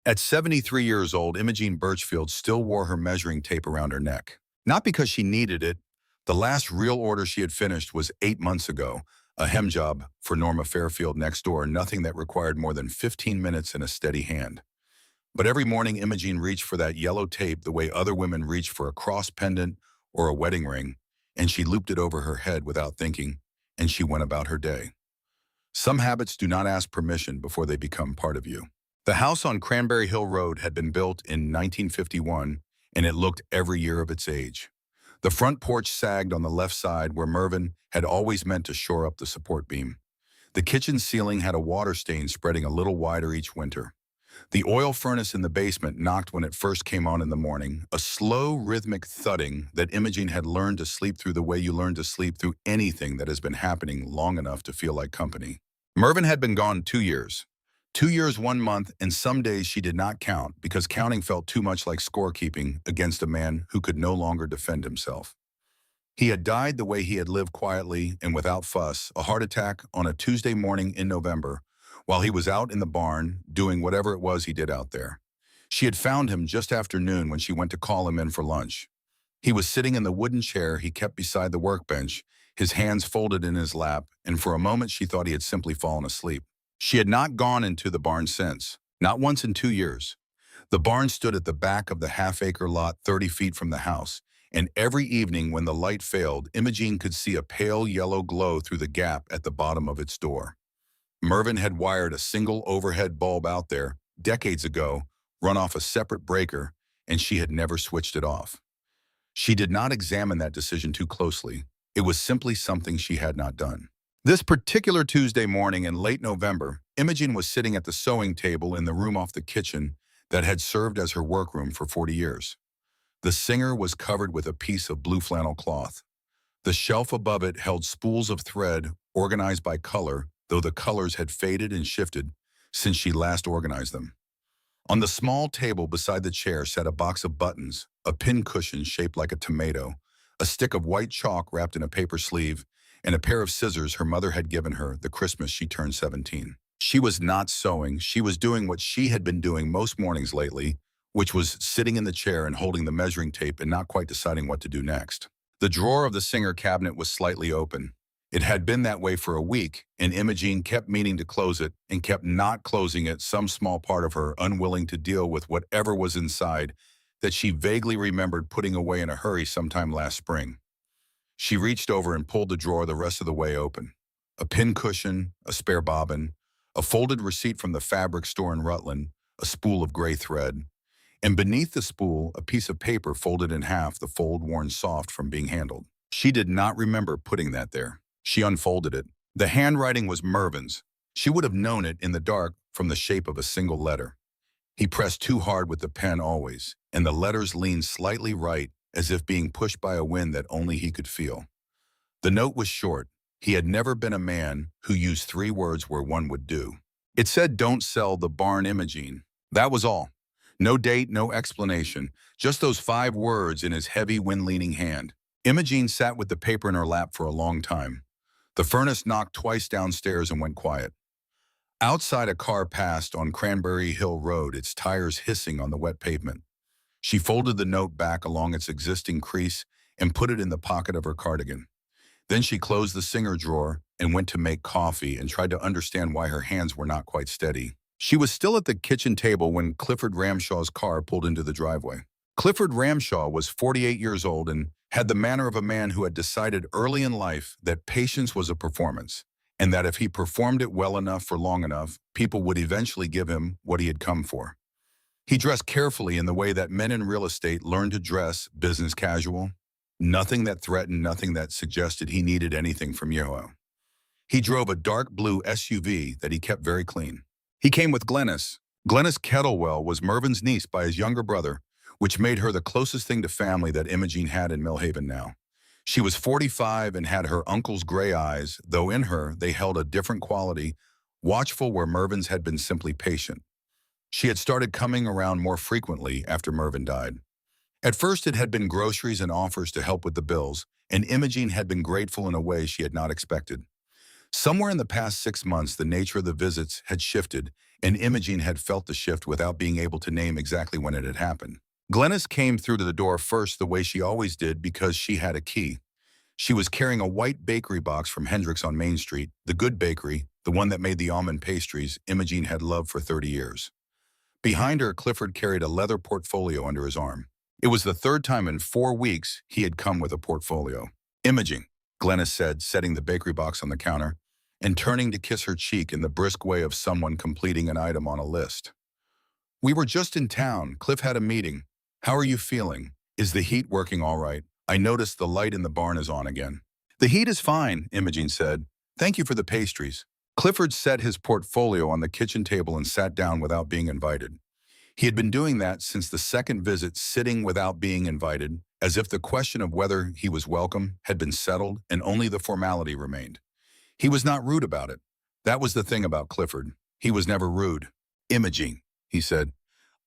At 73 years old, Imogene Birchfield still wore her measuring tape around her neck. Not because she needed it. The last real order she had finished was 8 months ago, a hem job for Norma Fairfield next door, nothing that required more than 15 minutes and a steady hand. But every morning, Imogene reached for that yellow tape the way other women reach for a cross pendant or a wedding ring, and she looped it over her head without thinking, and she went about her day. Some habits do not ask permission before they become part of you. The house on Cranberry Hill Road had been built in 1951, and it looked every year of its age. The front porch sagged on the left side where Mervyn had always meant to shore up the support beam. The kitchen ceiling had a water stain spreading a little wider each winter. The oil furnace in the basement knocked when it first came on in the morning, a slow, rhythmic thudding that Imogene had learned to sleep through the way you learn to sleep through anything that has been happening long enough to feel like company. Mervyn had been gone 2 years. 2 years, 1 month, and some days she did not count because counting felt too much like scorekeeping against a man who could no longer defend himself. He had died the way he had lived quietly and without fuss, a heart attack on a Tuesday morning in November, while he was out in the barn doing whatever it was he did out there. She had found him just after noon when she went to call him in for lunch. He was sitting in the wooden chair he kept beside the workbench, his hands folded in his lap, and for a moment she thought he had simply fallen asleep. She had not gone into the barn since, not once in 2 years. The barn stood at the back of the half-acre lot 30 feet from the house, and every evening when the light failed, Imogene could see a pale yellow glow through the gap at the bottom of its door. Mervyn had wired a single overhead bulb out there, decades ago, run off a separate breaker, and she had never switched it off. She did not examine that decision too closely. It was simply something she had not done. This particular Tuesday morning in late November, Imogene was sitting at the sewing table in the room off the kitchen that had served as her workroom for 40 years. The singer was covered with a piece of blue flannel cloth. The shelf above it held spools of thread organized by color, though the colors had faded and shifted since she last organized them. On the small table beside the chair sat a box of buttons, a pin cushion shaped like a tomato, a stick of white chalk wrapped in a paper sleeve, and a pair of scissors her mother had given her the Christmas she turned 17. She was not sewing. She was doing what she had been doing most mornings lately, which was sitting in the chair and holding the measuring tape and not quite deciding what to do next. The drawer of the Singer cabinet was slightly open. It had been that way for a week, and Imogene kept meaning to close it and kept not closing it, some small part of her unwilling to deal with whatever was inside that she vaguely remembered putting away in a hurry sometime last spring. She reached over and pulled the drawer the rest of the way open. A pin cushion, a spare bobbin, a folded receipt from the fabric store in Rutland, a spool of gray thread, and beneath the spool, a piece of paper folded in half, the fold worn soft from being handled. She did not remember putting that there. She unfolded it. The handwriting was Mervyn's. She would have known it in the dark from the shape of a single letter. He pressed too hard with the pen always, and the letters leaned slightly right, as if being pushed by a wind that only he could feel. The note was short. He had never been a man who used 3 words where one would do. It said, "Don't sell the barn, Imogene." That was all. No date, no explanation, just those 5 words in his heavy, wind-leaning hand. Imogene sat with the paper in her lap for a long time. The furnace knocked twice downstairs and went quiet. Outside, a car passed on Cranberry Hill Road, its tires hissing on the wet pavement. She folded the note back along its existing crease and put it in the pocket of her cardigan. Then she closed the Singer drawer and went to make coffee and tried to understand why her hands were not quite steady. She was still at the kitchen table when Clifford Ramshaw's car pulled into the driveway. Clifford Ramshaw was 48 years old and had the manner of a man who had decided early in life that patience was a performance, and that if he performed it well enough for long enough, people would eventually give him what he had come for. He dressed carefully in the way that men in real estate learn to dress, business casual. Nothing that threatened, nothing that suggested he needed anything from Yoho. He drove a dark blue SUV that he kept very clean. He came with Glennis. Glennis Kettlewell was Mervyn's niece by his younger brother, which made her the closest thing to family that Imogene had in Millhaven now. She was 45 and had her uncle's gray eyes, though in her they held a different quality, watchful where Mervyn's had been simply patient. She had started coming around more frequently after Mervyn died. At first it had been groceries and offers to help with the bills, and Imogene had been grateful in a way she had not expected. Somewhere in the past 6 months, the nature of the visits had shifted, and Imogene had felt the shift without being able to name exactly when it had happened. Glennis came through to the door first the way she always did because she had a key. She was carrying a white bakery box from Hendrick's on Main Street, the good bakery, the one that made the almond pastries Imogene had loved for 30 years. Behind her, Clifford carried a leather portfolio under his arm. It was the third time in 4 weeks he had come with a portfolio. "Imogene," Glennis said, setting the bakery box on the counter and turning to kiss her cheek in the brisk way of someone completing an item on a list. "We were just in town. Cliff had a meeting. How are you feeling? Is the heat working all right? I noticed the light in the barn is on again." "The heat is fine," Imogene said. "Thank you for the pastries." Clifford set his portfolio on the kitchen table and sat down without being invited. He had been doing that since the second visit, sitting without being invited, as if the question of whether he was welcome had been settled and only the formality remained. He was not rude about it. That was the thing about Clifford. He was never rude. "Imogene," he said,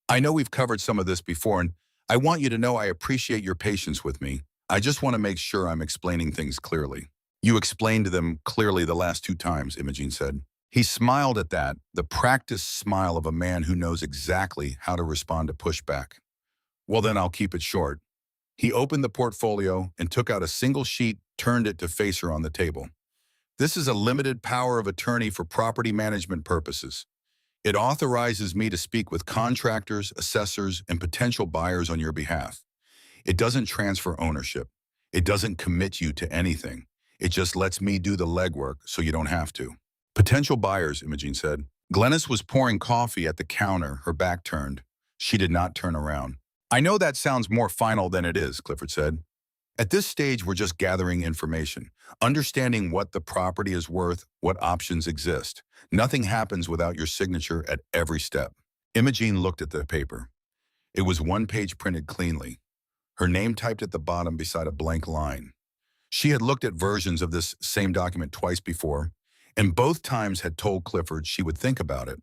"I know we've covered some of this before, and I want you to know I appreciate your patience with me. I just want to make sure I'm explaining things clearly." "You explained them clearly the last 2 times," Imogene said. He smiled at that, the practiced smile of a man who knows exactly how to respond to pushback. "Well, then I'll keep it short." He opened the portfolio and took out a single sheet, turned it to face her on the table. "This is a limited power of attorney for property management purposes. It authorizes me to speak with contractors, assessors, and potential buyers on your behalf. It doesn't transfer ownership. It doesn't commit you to anything. It just lets me do the legwork so you don't have to." "Potential buyers," Imogene said. Glennis was pouring coffee at the counter, her back turned. She did not turn around. "I know that sounds more final than it is," Clifford said. "At this stage, we're just gathering information, understanding what the property is worth, what options exist. Nothing happens without your signature at every step." Imogene looked at the paper. It was 1 page printed cleanly, her name typed at the bottom beside a blank line. She had looked at versions of this same document twice before, and both times had told Clifford she would think about it.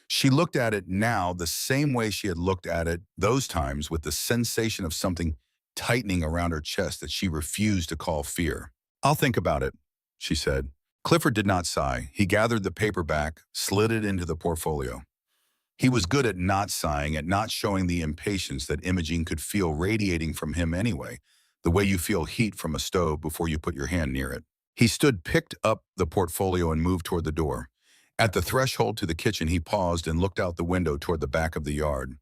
She looked at it now the same way she had looked at it those times, with the sensation of something tightening around her chest that she refused to call fear. "I'll think about it," she said. Clifford did not sigh. He gathered the paper back, slid it into the portfolio. He was good at not sighing, at not showing the impatience that Imogene could feel radiating from him anyway, the way you feel heat from a stove before you put your hand near it. He picked up the portfolio and moved toward the door. At the threshold to the kitchen, he paused and looked out the window toward the back of the yard.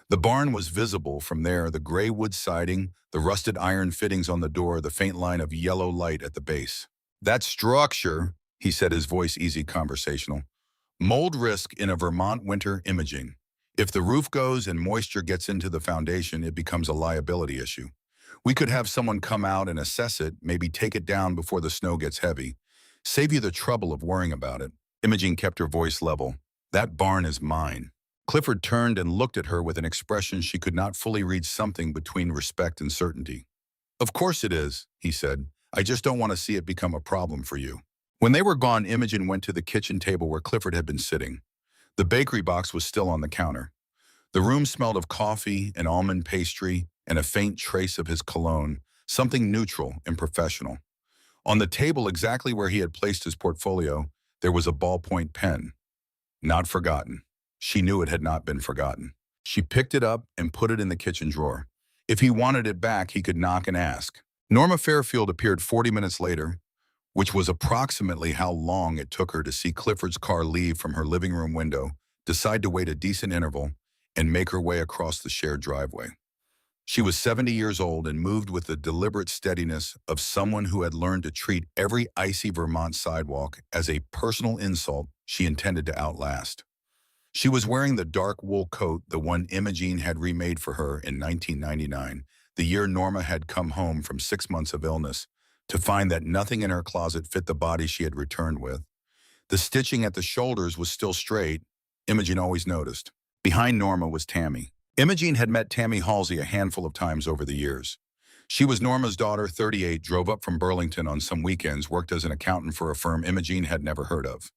The barn was visible from there, the gray wood siding, the rusted iron fittings on the door, the faint line of yellow light at the base. "That structure," he said, his voice easy conversational. "Mold risk in a Vermont winter, Imogene. If the roof goes and moisture gets into the foundation, it becomes a liability issue. We could have someone come out and assess it, maybe take it down before the snow gets heavy. Save you the trouble of worrying about it." Imogene kept her voice level. "That barn is mine." Clifford turned and looked at her with an expression she could not fully read, something between respect and certainty. "Of course it is," he said. "I just don't want to see it become a problem for you." When they were gone, Imogene went to the kitchen table where Clifford had been sitting. The bakery box was still on the counter. The room smelled of coffee and almond pastry and a faint trace of his cologne, something neutral and professional. On the table, exactly where he had placed his portfolio, there was a ballpoint pen. Not forgotten. She knew it had not been forgotten. She picked it up and put it in the kitchen drawer. If he wanted it back, he could knock and ask. Norma Fairfield appeared 40 minutes later, which was approximately how long it took her to see Clifford's car leave from her living room window, decide to wait a decent interval, and make her way across the shared driveway. She was 70 years old and moved with the deliberate steadiness of someone who had learned to treat every icy Vermont sidewalk as a personal insult she intended to outlast. She was wearing the dark wool coat, the one Imogene had remade for her in 1999, the year Norma had come home from 6 months of illness, to find that nothing in her closet fit the body she had returned with. The stitching at the shoulders was still straight, Imogene always noticed. Behind Norma was Tammy. Imogene had met Tammy Halsey a handful of times over the years. She was Norma's daughter, 38, drove up from Burlington on some weekends, worked as an accountant for a firm Imogene had never heard of.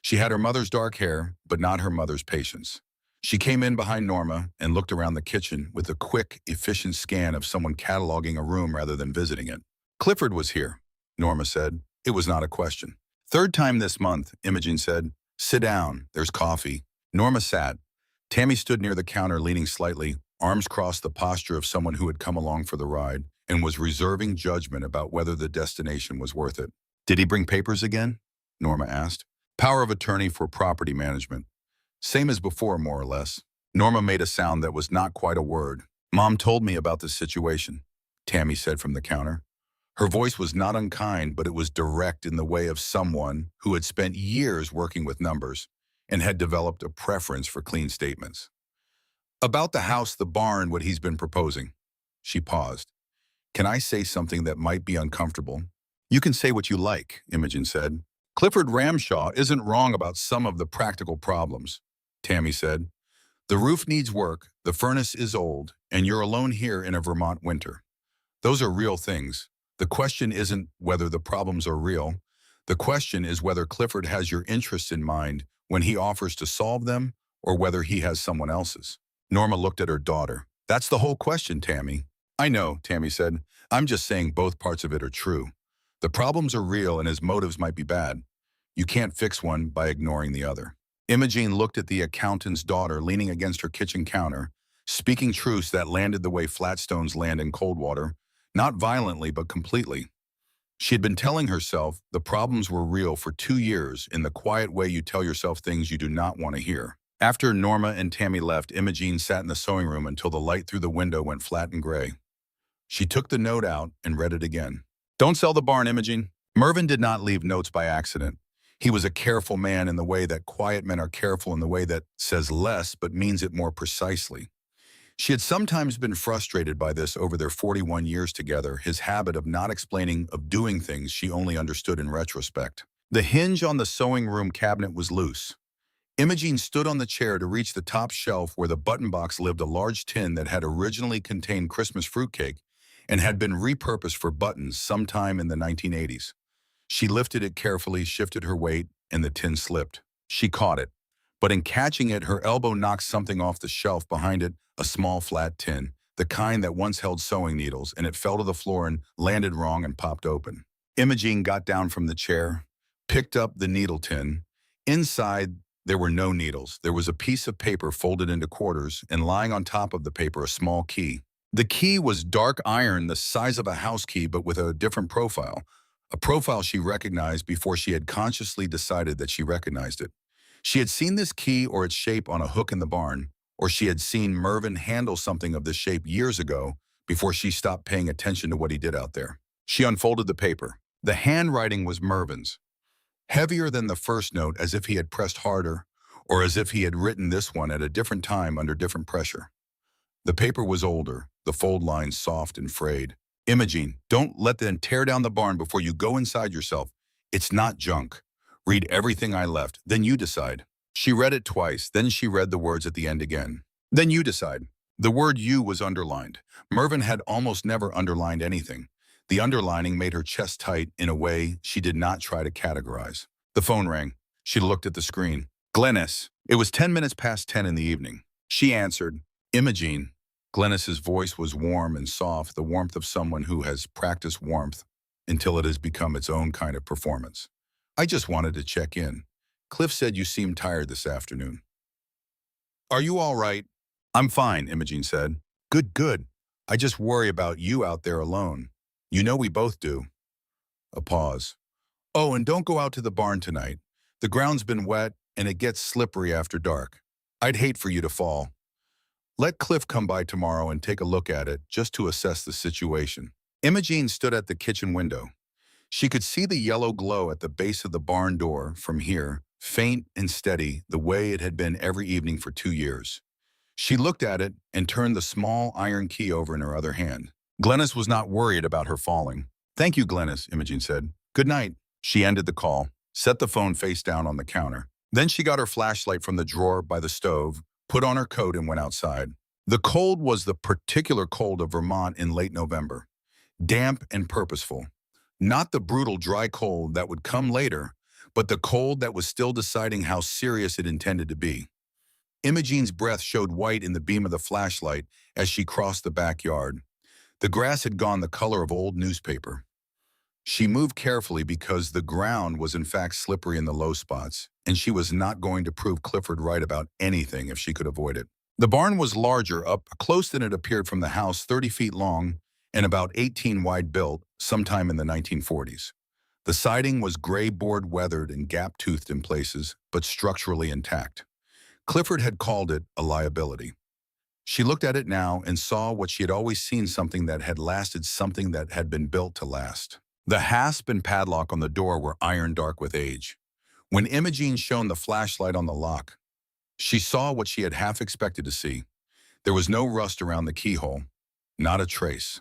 She had her mother's dark hair, but not her mother's patience. She came in behind Norma and looked around the kitchen with a quick, efficient scan of someone cataloging a room rather than visiting it. "Clifford was here," Norma said. It was not a question. "Third time this month," Imogene said. "Sit down. There's coffee." Norma sat. Tammy stood near the counter leaning slightly, arms crossed, the posture of someone who had come along for the ride and was reserving judgment about whether the destination was worth it. Did he bring papers again? Norma asked. Power of attorney for property management. Same as before, more or less. Norma made a sound that was not quite a word. Mom told me about this situation, Tammy said from the counter. Her voice was not unkind, but it was direct in the way of someone who had spent years working with numbers and had developed a preference for clean statements. About the house, the barn, what he's been proposing. She paused. Can I say something that might be uncomfortable? You can say what you like, Imogen said. Clifford Ramshaw isn't wrong about some of the practical problems, Tammy said. The roof needs work, the furnace is old, and you're alone here in a Vermont winter. Those are real things. The question isn't whether the problems are real. The question is whether Clifford has your interests in mind when he offers to solve them, or whether he has someone else's. Norma looked at her daughter. That's the whole question, Tammy. I know, Tammy said. I'm just saying both parts of it are true. The problems are real and his motives might be bad. You can't fix one by ignoring the other. Imogene looked at the accountant's daughter leaning against her kitchen counter, speaking truths that landed the way flat stones land in cold water, not violently but completely. She had been telling herself the problems were real for 2 years in the quiet way you tell yourself things you do not want to hear. After Norma and Tammy left, Imogene sat in the sewing room until the light through the window went flat and gray. She took the note out and read it again. Don't sell the barn, Imogene. Mervyn did not leave notes by accident. He was a careful man in the way that quiet men are careful, in the way that says less but means it more precisely. She had sometimes been frustrated by this over their 41 years together, his habit of not explaining, of doing things she only understood in retrospect. The hinge on the sewing room cabinet was loose. Imogene stood on the chair to reach the top shelf where the button box lived, a large tin that had originally contained Christmas fruitcake and had been repurposed for buttons sometime in the 1980s. She lifted it carefully, shifted her weight, and the tin slipped. She caught it, but in catching it, her elbow knocked something off the shelf behind it, a small flat tin, the kind that once held sewing needles, and it fell to the floor and landed wrong and popped open. Imogene got down from the chair, picked up the needle tin. Inside, there were no needles. There was a piece of paper folded into quarters, and lying on top of the paper, a small key. The key was dark iron, the size of a house key, but with a different profile. A profile she recognized before she had consciously decided that she recognized it. She had seen this key or its shape on a hook in the barn, or she had seen Mervyn handle something of this shape years ago before she stopped paying attention to what he did out there. She unfolded the paper. The handwriting was Mervyn's, heavier than the first note, as if he had pressed harder, or as if he had written this one at a different time under different pressure. The paper was older, the fold lines soft and frayed. Imogene, don't let them tear down the barn before you go inside yourself. It's not junk. Read everything I left, then you decide. She read it twice, then she read the words at the end again. Then you decide. The word you was underlined. Mervyn had almost never underlined anything. The underlining made her chest tight in a way she did not try to categorize. The phone rang. She looked at the screen. Glennis. It was 10 minutes past 10 in the evening. She answered. Imogene. Glennis's voice was warm and soft, the warmth of someone who has practiced warmth until it has become its own kind of performance. I just wanted to check in. Cliff said you seemed tired this afternoon. Are you all right? I'm fine, Imogene said. Good, good. I just worry about you out there alone. You know we both do. A pause. Oh, and don't go out to the barn tonight. The ground's been wet and it gets slippery after dark. I'd hate for you to fall. Let Cliff come by tomorrow and take a look at it just to assess the situation. Imogene stood at the kitchen window. She could see the yellow glow at the base of the barn door from here, faint and steady, the way it had been every evening for 2 years. She looked at it and turned the small iron key over in her other hand. Glennis was not worried about her falling. Thank you, Glennis, Imogene said. Good night. She ended the call, set the phone face down on the counter. Then she got her flashlight from the drawer by the stove, put on her coat, and went outside. The cold was the particular cold of Vermont in late November. Damp and purposeful. Not the brutal, dry cold that would come later, but the cold that was still deciding how serious it intended to be. Imogene's breath showed white in the beam of the flashlight as she crossed the backyard. The grass had gone the color of old newspaper. She moved carefully because the ground was in fact slippery in the low spots. and she was not going to prove Clifford right about anything if she could avoid it. The barn was larger up close than it appeared from the house, 30 feet long and about 18 wide, built sometime in the 1940s. The siding was gray board, weathered and gap-toothed in places, but structurally intact. Clifford had called it a liability. She looked at it now and saw what she had always seen, something that had lasted, something that had been built to last. The hasp and padlock on the door were iron dark with age. When Imogene shone the flashlight on the lock, she saw what she had half expected to see. There was no rust around the keyhole, not a trace.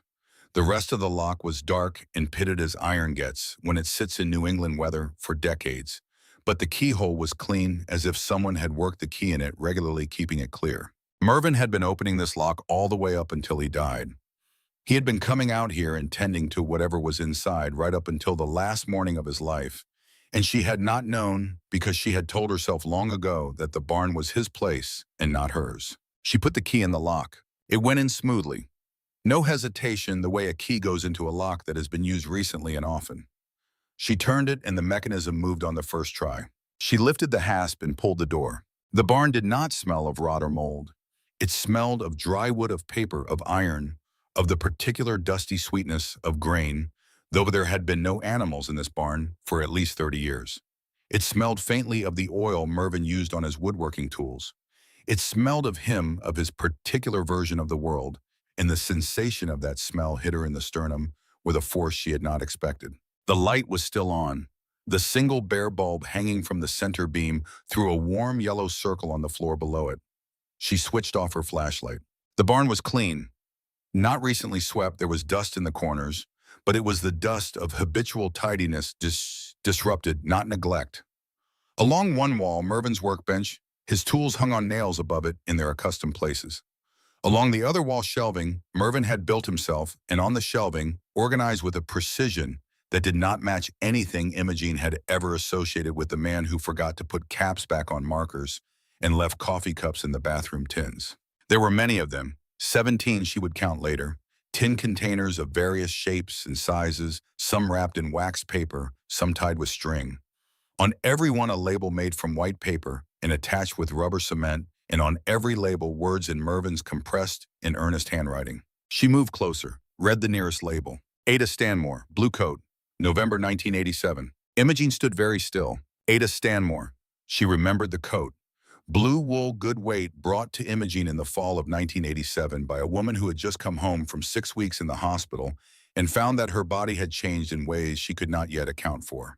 The rest of the lock was dark and pitted as iron gets when it sits in New England weather for decades. But the keyhole was clean, as if someone had worked the key in it regularly, keeping it clear. Mervyn had been opening this lock all the way up until he died. He had been coming out here and tending to whatever was inside right up until the last morning of his life. And she had not known, because she had told herself long ago that the barn was his place and not hers. She put the key in the lock. It went in smoothly. No hesitation, the way a key goes into a lock that has been used recently and often. She turned it and the mechanism moved on the first try. She lifted the hasp and pulled the door. The barn did not smell of rot or mold. It smelled of dry wood, of paper, of iron, of the particular dusty sweetness of grain, though there had been no animals in this barn for at least 30 years. It smelled faintly of the oil Mervyn used on his woodworking tools. It smelled of him, of his particular version of the world, and the sensation of that smell hit her in the sternum with a force she had not expected. The light was still on. The single bare bulb hanging from the center beam threw a warm yellow circle on the floor below it. She switched off her flashlight. The barn was clean. Not recently swept, there was dust in the corners, but it was the dust of habitual tidiness, disrupted, not neglect. Along one wall, Mervyn's workbench, his tools hung on nails above it in their accustomed places. Along the other wall shelving, Mervyn had built himself, and on the shelving, organized with a precision that did not match anything Imogene had ever associated with the man who forgot to put caps back on markers and left coffee cups in the bathroom tins. There were many of them, 17 she would count later, tin containers of various shapes and sizes, some wrapped in wax paper, some tied with string. On every one a label made from white paper and attached with rubber cement, and on every label words in Mervyn's compressed and earnest handwriting. She moved closer, read the nearest label. Ada Stanmore, blue coat, November 1987. Imogene stood very still. Ada Stanmore. She remembered the coat. Blue wool, good weight, brought to Imogene in the fall of 1987 by a woman who had just come home from 6 weeks in the hospital and found that her body had changed in ways she could not yet account for.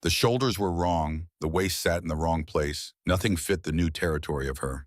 The shoulders were wrong, the waist sat in the wrong place, nothing fit the new territory of her.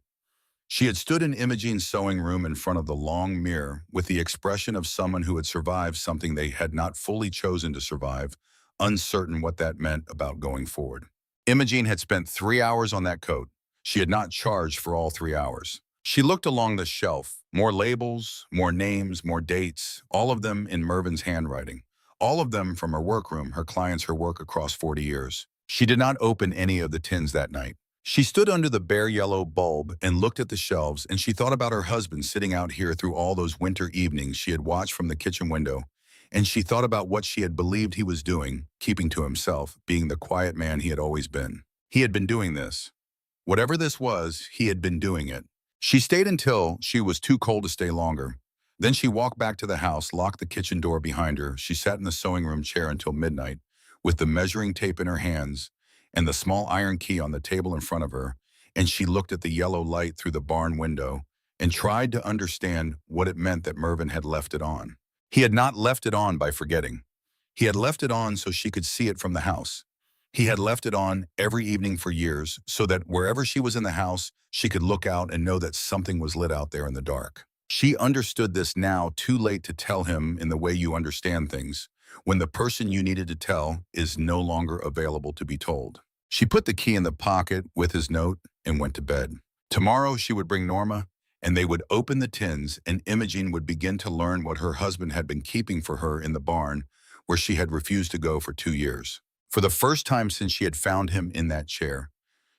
She had stood in Imogene's sewing room in front of the long mirror with the expression of someone who had survived something they had not fully chosen to survive, uncertain what that meant about going forward. Imogene had spent 3 hours on that coat. She had not charged for all 3 hours. She looked along the shelf, more labels, more names, more dates, all of them in Mervyn's handwriting. All of them from her workroom, her clients, her work across 40 years. She did not open any of the tins that night. She stood under the bare yellow bulb and looked at the shelves, and she thought about her husband sitting out here through all those winter evenings she had watched from the kitchen window, and she thought about what she had believed he was doing, keeping to himself, being the quiet man he had always been. He had been doing this. Whatever this was, he had been doing it. She stayed until she was too cold to stay longer. Then she walked back to the house, locked the kitchen door behind her. She sat in the sewing room chair until midnight, with the measuring tape in her hands and the small iron key on the table in front of her, and she looked at the yellow light through the barn window and tried to understand what it meant that Mervyn had left it on. He had not left it on by forgetting. He had left it on so she could see it from the house. He had left it on every evening for years so that wherever she was in the house, she could look out and know that something was lit out there in the dark. She understood this now, too late to tell him in the way you understand things, when the person you needed to tell is no longer available to be told. She put the key in the pocket with his note and went to bed. Tomorrow she would bring Norma, and they would open the tins, and Imogene would begin to learn what her husband had been keeping for her in the barn, where she had refused to go for 2 years. For the first time since she had found him in that chair,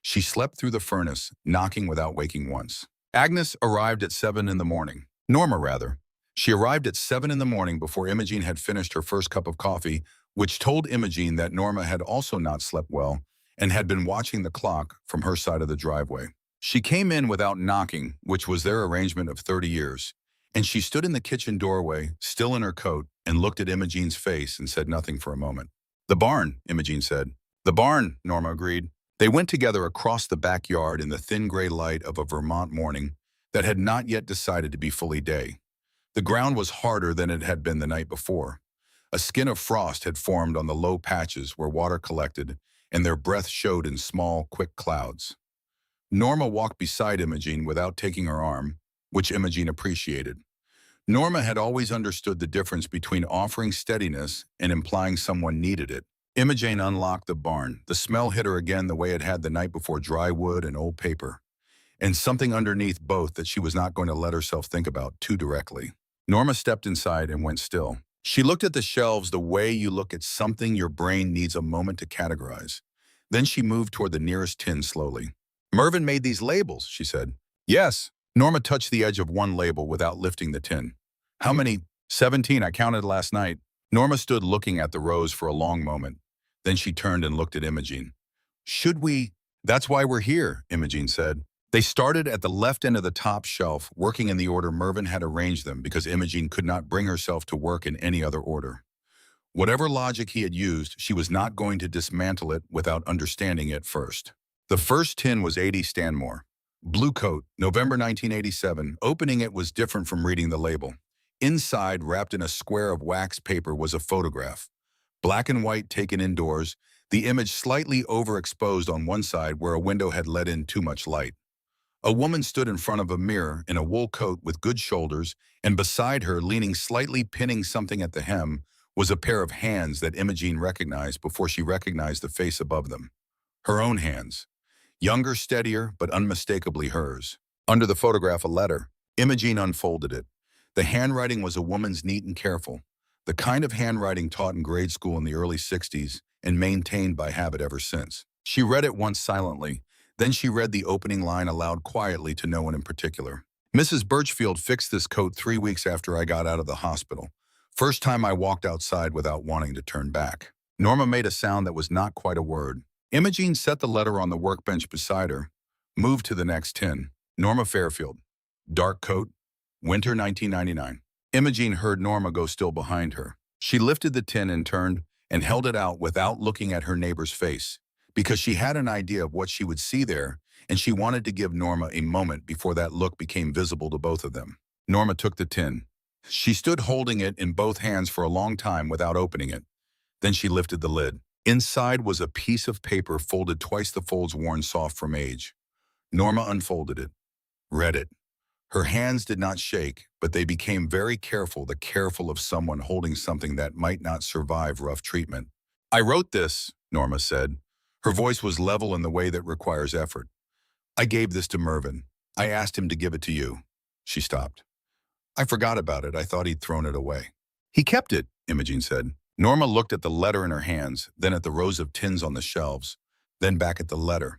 she slept through the furnace, knocking without waking once. Agnes arrived at 7 in the morning. Norma, rather. She arrived at 7 in the morning before Imogene had finished her first cup of coffee, which told Imogene that Norma had also not slept well and had been watching the clock from her side of the driveway. She came in without knocking, which was their arrangement of 30 years, and she stood in the kitchen doorway, still in her coat, and looked at Imogene's face and said nothing for a moment. "The barn," Imogene said. "The barn," Norma agreed. They went together across the backyard in the thin gray light of a Vermont morning that had not yet decided to be fully day. The ground was harder than it had been the night before. A skin of frost had formed on the low patches where water collected, and their breath showed in small, quick clouds. Norma walked beside Imogene without taking her arm, which Imogene appreciated. Norma had always understood the difference between offering steadiness and implying someone needed it. Imogene unlocked the barn. The smell hit her again the way it had the night before, dry wood and old paper, and something underneath both that she was not going to let herself think about too directly. Norma stepped inside and went still. She looked at the shelves the way you look at something your brain needs a moment to categorize. Then she moved toward the nearest tin slowly. "Mervyn made these labels," she said. "Yes." Norma touched the edge of one label without lifting the tin. "How many?" 17, I counted last night." Norma stood looking at the rows for a long moment. Then she turned and looked at Imogene. "Should we?" "That's why we're here," Imogene said. They started at the left end of the top shelf, working in the order Mervyn had arranged them because Imogene could not bring herself to work in any other order. Whatever logic he had used, she was not going to dismantle it without understanding it first. The first tin was 80 Stanmore. Blue coat, November 1987. Opening it was different from reading the label. Inside, wrapped in a square of wax paper, was a photograph. Black and white, taken indoors, the image slightly overexposed on one side where a window had let in too much light. A woman stood in front of a mirror in a wool coat with good shoulders, and beside her, leaning slightly, pinning something at the hem, was a pair of hands that Imogene recognized before she recognized the face above them. Her own hands. Younger, steadier, but unmistakably hers. Under the photograph, a letter. Imogene unfolded it. The handwriting was a woman's, neat and careful, the kind of handwriting taught in grade school in the early 60s and maintained by habit ever since. She read it once silently. Then she read the opening line aloud quietly to no one in particular. "Mrs. Birchfield fixed this coat 3 weeks after I got out of the hospital. First time I walked outside without wanting to turn back." Norma made a sound that was not quite a word. Imogene set the letter on the workbench beside her, moved to the next tin. "Norma Fairfield. Dark coat. Winter 1999. Imogene heard Norma go still behind her. She lifted the tin and turned and held it out without looking at her neighbor's face, because she had an idea of what she would see there, and she wanted to give Norma a moment before that look became visible to both of them. Norma took the tin. She stood holding it in both hands for a long time without opening it. Then she lifted the lid. Inside was a piece of paper folded twice the folds worn soft from age. Norma unfolded it, read it. Her hands did not shake, but they became very careful, the careful of someone holding something that might not survive rough treatment. "I wrote this," Norma said. Her voice was level in the way that requires effort. "I gave this to Mervyn. I asked him to give it to you." She stopped. "I forgot about it. I thought he'd thrown it away." "He kept it," Imogene said. Norma looked at the letter in her hands, then at the rows of tins on the shelves, then back at the letter.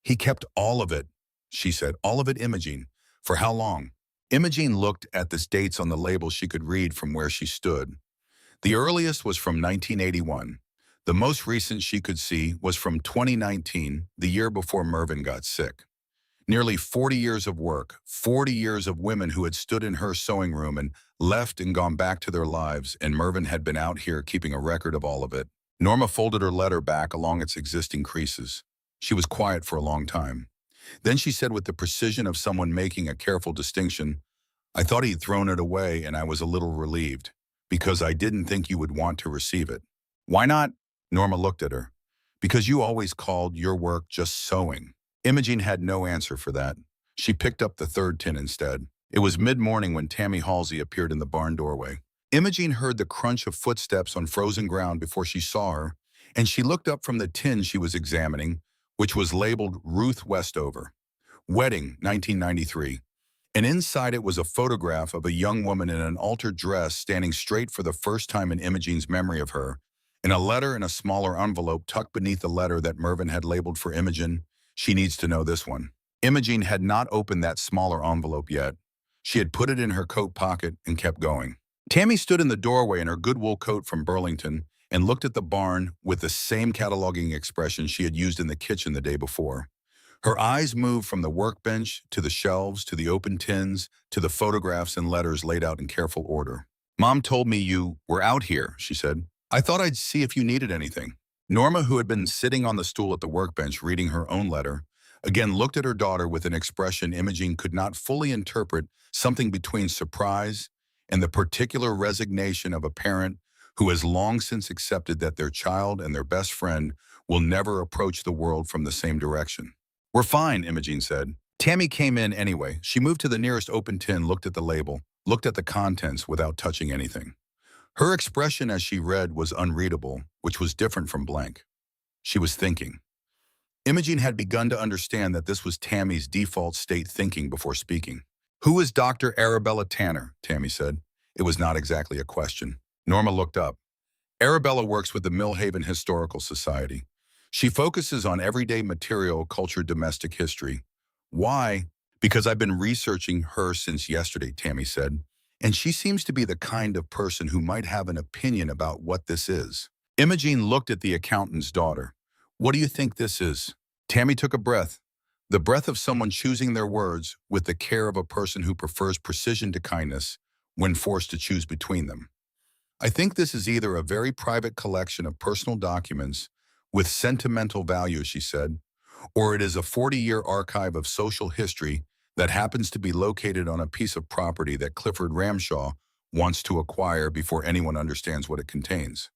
"He kept all of it," she said. "All of it, Imogene. For how long?" Imogene looked at the dates on the label she could read from where she stood. The earliest was from 1981. The most recent she could see was from 2019, the year before Mervyn got sick. Nearly 40 years of work, 40 years of women who had stood in her sewing room and left and gone back to their lives, and Mervyn had been out here keeping a record of all of it. Norma folded her letter back along its existing creases. She was quiet for a long time. Then she said with the precision of someone making a careful distinction, "I thought he'd thrown it away, and I was a little relieved, because I didn't think you would want to receive it." "Why not?" Norma looked at her. "Because you always called your work just sewing." Imogene had no answer for that. She picked up the third tin instead. It was mid-morning when Tammy Halsey appeared in the barn doorway. Imogene heard the crunch of footsteps on frozen ground before she saw her, and she looked up from the tin she was examining, which was labeled Ruth Westover. Wedding, 1993. And inside it was a photograph of a young woman in an altered dress standing straight for the first time in Imogene's memory of her, and a letter in a smaller envelope tucked beneath the letter that Mervyn had labeled for Imogen. "She needs to know this one." Imogene had not opened that smaller envelope yet. She had put it in her coat pocket and kept going. Tammy stood in the doorway in her good wool coat from Burlington and looked at the barn with the same cataloging expression she had used in the kitchen the day before. Her eyes moved from the workbench to the shelves to the open tins to the photographs and letters laid out in careful order. "Mom told me you were out here," she said. "I thought I'd see if you needed anything." Norma, who had been sitting on the stool at the workbench reading her own letter, again looked at her daughter with an expression Imogene could not fully interpret, something between surprise and the particular resignation of a parent who has long since accepted that their child and their best friend will never approach the world from the same direction. "We're fine," Imogene said. Tammy came in anyway. She moved to the nearest open tin, looked at the label, looked at the contents without touching anything. Her expression as she read was unreadable, which was different from blank. She was thinking. Imogene had begun to understand that this was Tammy's default state thinking before speaking. "Who is Dr. Arabella Tanner?" Tammy said. It was not exactly a question. Norma looked up. "Arabella works with the Millhaven Historical Society. She focuses on everyday material, culture, domestic history." "Why?" "Because I've been researching her since yesterday," Tammy said. "And she seems to be the kind of person who might have an opinion about what this is." Imogene looked at the accountant's daughter. "What do you think this is?" Tammy took a breath. The breath of someone choosing their words with the care of a person who prefers precision to kindness when forced to choose between them. "I think this is either a very private collection of personal documents with sentimental value," she said, "or it is a 40-year archive of social history that happens to be located on a piece of property that Clifford Ramshaw wants to acquire before anyone understands what it contains."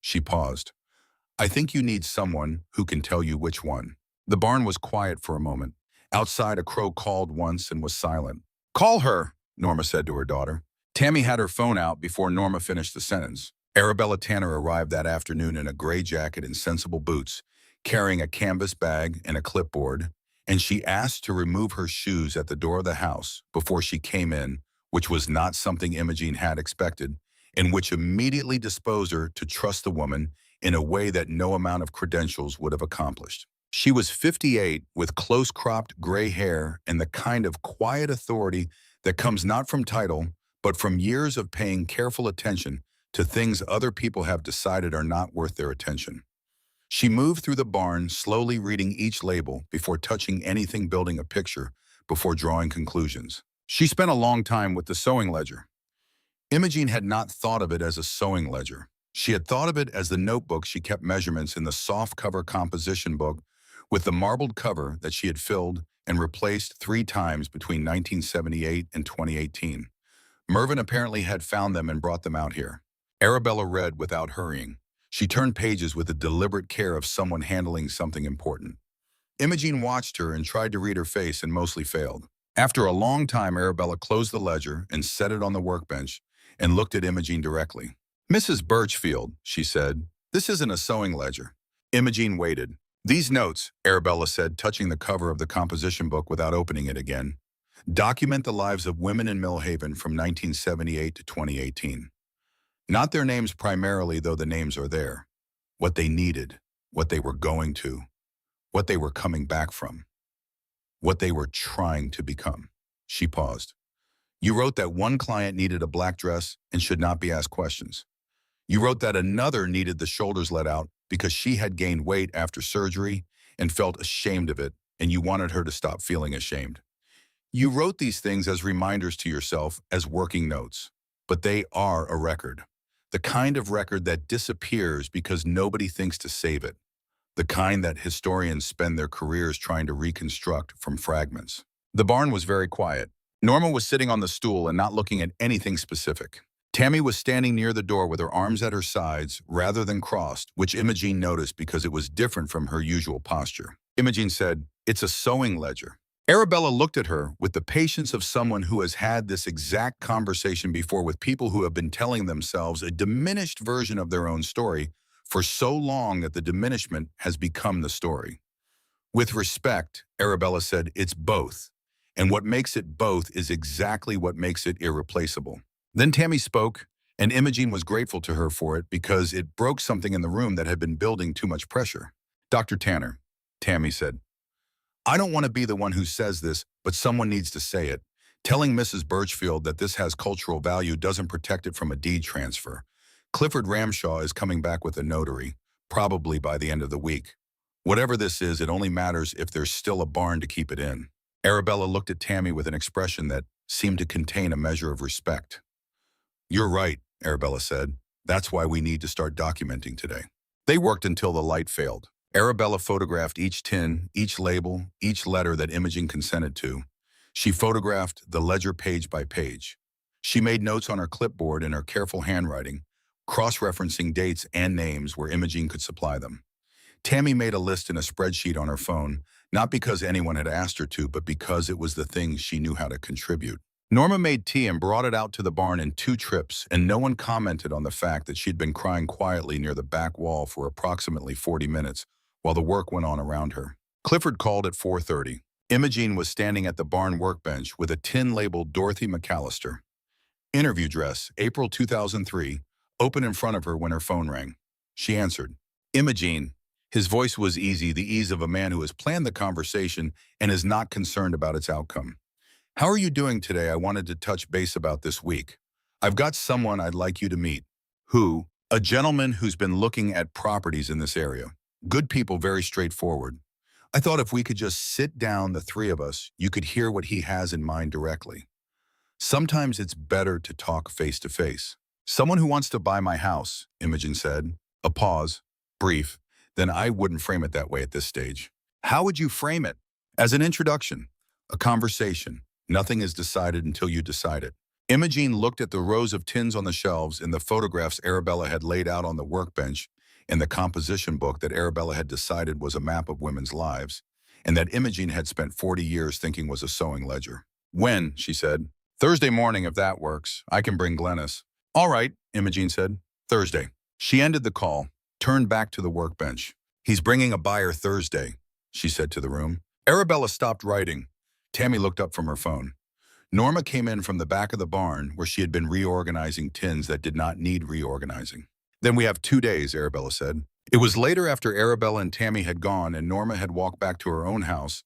She paused. "I think you need someone who can tell you which one." The barn was quiet for a moment. Outside, a crow called once and was silent. "Call her," Norma said to her daughter. Tammy had her phone out before Norma finished the sentence. Arabella Tanner arrived that afternoon in a gray jacket and sensible boots, carrying a canvas bag and a clipboard, and she asked to remove her shoes at the door of the house before she came in, which was not something Imogene had expected, and which immediately disposed her to trust the woman in a way that no amount of credentials would have accomplished. She was 58, with close-cropped gray hair and the kind of quiet authority that comes not from title, but from years of paying careful attention to things other people have decided are not worth their attention. She moved through the barn, slowly reading each label before touching anything building a picture, before drawing conclusions. She spent a long time with the sewing ledger. Imogene had not thought of it as a sewing ledger. She had thought of it as the notebook she kept measurements in, the soft-cover composition book with the marbled cover that she had filled and replaced 3 times between 1978 and 2018. Mervyn apparently had found them and brought them out here. Arabella read without hurrying. She turned pages with the deliberate care of someone handling something important. Imogene watched her and tried to read her face and mostly failed. After a long time, Arabella closed the ledger and set it on the workbench and looked at Imogene directly. "Mrs. Birchfield," she said, "this isn't a sewing ledger." Imogene waited. "These notes," Arabella said, touching the cover of the composition book without opening it again, "document the lives of women in Millhaven from 1978 to 2018. Not their names primarily, though the names are there. What they needed, what they were going to, what they were coming back from, what they were trying to become." She paused. "You wrote that one client needed a black dress and should not be asked questions. You wrote that another needed the shoulders let out because she had gained weight after surgery and felt ashamed of it, and you wanted her to stop feeling ashamed. You wrote these things as reminders to yourself, as working notes, but they are a record. The kind of record that disappears because nobody thinks to save it. The kind that historians spend their careers trying to reconstruct from fragments." The barn was very quiet. Norma was sitting on the stool and not looking at anything specific. Tammy was standing near the door with her arms at her sides rather than crossed, which Imogene noticed because it was different from her usual posture. Imogene said, "It's a sewing ledger." Arabella looked at her with the patience of someone who has had this exact conversation before with people who have been telling themselves a diminished version of their own story for so long that the diminishment has become the story. "With respect," Arabella said, "it's both. And what makes it both is exactly what makes it irreplaceable." Then Tammy spoke, and Imogene was grateful to her for it because it broke something in the room that had been building too much pressure. "Dr. Tanner," Tammy said, "I don't want to be the one who says this, but someone needs to say it. Telling Mrs. Birchfield that this has cultural value doesn't protect it from a deed transfer. Clifford Ramshaw is coming back with a notary, probably by the end of the week. Whatever this is, it only matters if there's still a barn to keep it in. Arabella looked at Tammy with an expression that seemed to contain a measure of respect. You're right, Arabella said. That's why we need to start documenting today. They worked until the light failed. Arabella photographed each tin, each label, each letter that Imogen consented to. She photographed the ledger page by page. She made notes on her clipboard in her careful handwriting, cross-referencing dates and names where Imogen could supply them. Tammy made a list in a spreadsheet on her phone, not because anyone had asked her to, but because it was the thing she knew how to contribute. Norma made tea and brought it out to the barn in 2 trips, and no one commented on the fact that she'd been crying quietly near the back wall for approximately 40 minutes while the work went on around her. Clifford called at 4:30. Imogen was standing at the barn workbench with a tin labeled Dorothy McAllister. Interview dress, April 2003, open in front of her when her phone rang. She answered. Imogen. His voice was easy, the ease of a man who has planned the conversation and is not concerned about its outcome. How are you doing today? I wanted to touch base about this week. I've got someone I'd like you to meet. Who? A gentleman who's been looking at properties in this area. Good people, very straightforward. I thought if we could just sit down, the 3 of us, you could hear what he has in mind directly. Sometimes it's better to talk face to face. Someone who wants to buy my house, Imogen said. A pause. Brief. Then I wouldn't frame it that way at this stage. How would you frame it? As an introduction. A conversation. Nothing is decided until you decide it. Imogen looked at the rows of tins on the shelves and the photographs Arabella had laid out on the workbench and the composition book that Arabella had decided was a map of women's lives and that Imogen had spent 40 years thinking was a sewing ledger. When, she said. Thursday morning, if that works. I can bring Glennis. All right, Imogen said. Thursday. She ended the call, turned back to the workbench. He's bringing a buyer Thursday, she said to the room. Arabella stopped writing. Tammy looked up from her phone. Norma came in from the back of the barn where she had been reorganizing tins that did not need reorganizing. Then we have 2 days, Arabella said. It was later after Arabella and Tammy had gone and Norma had walked back to her own house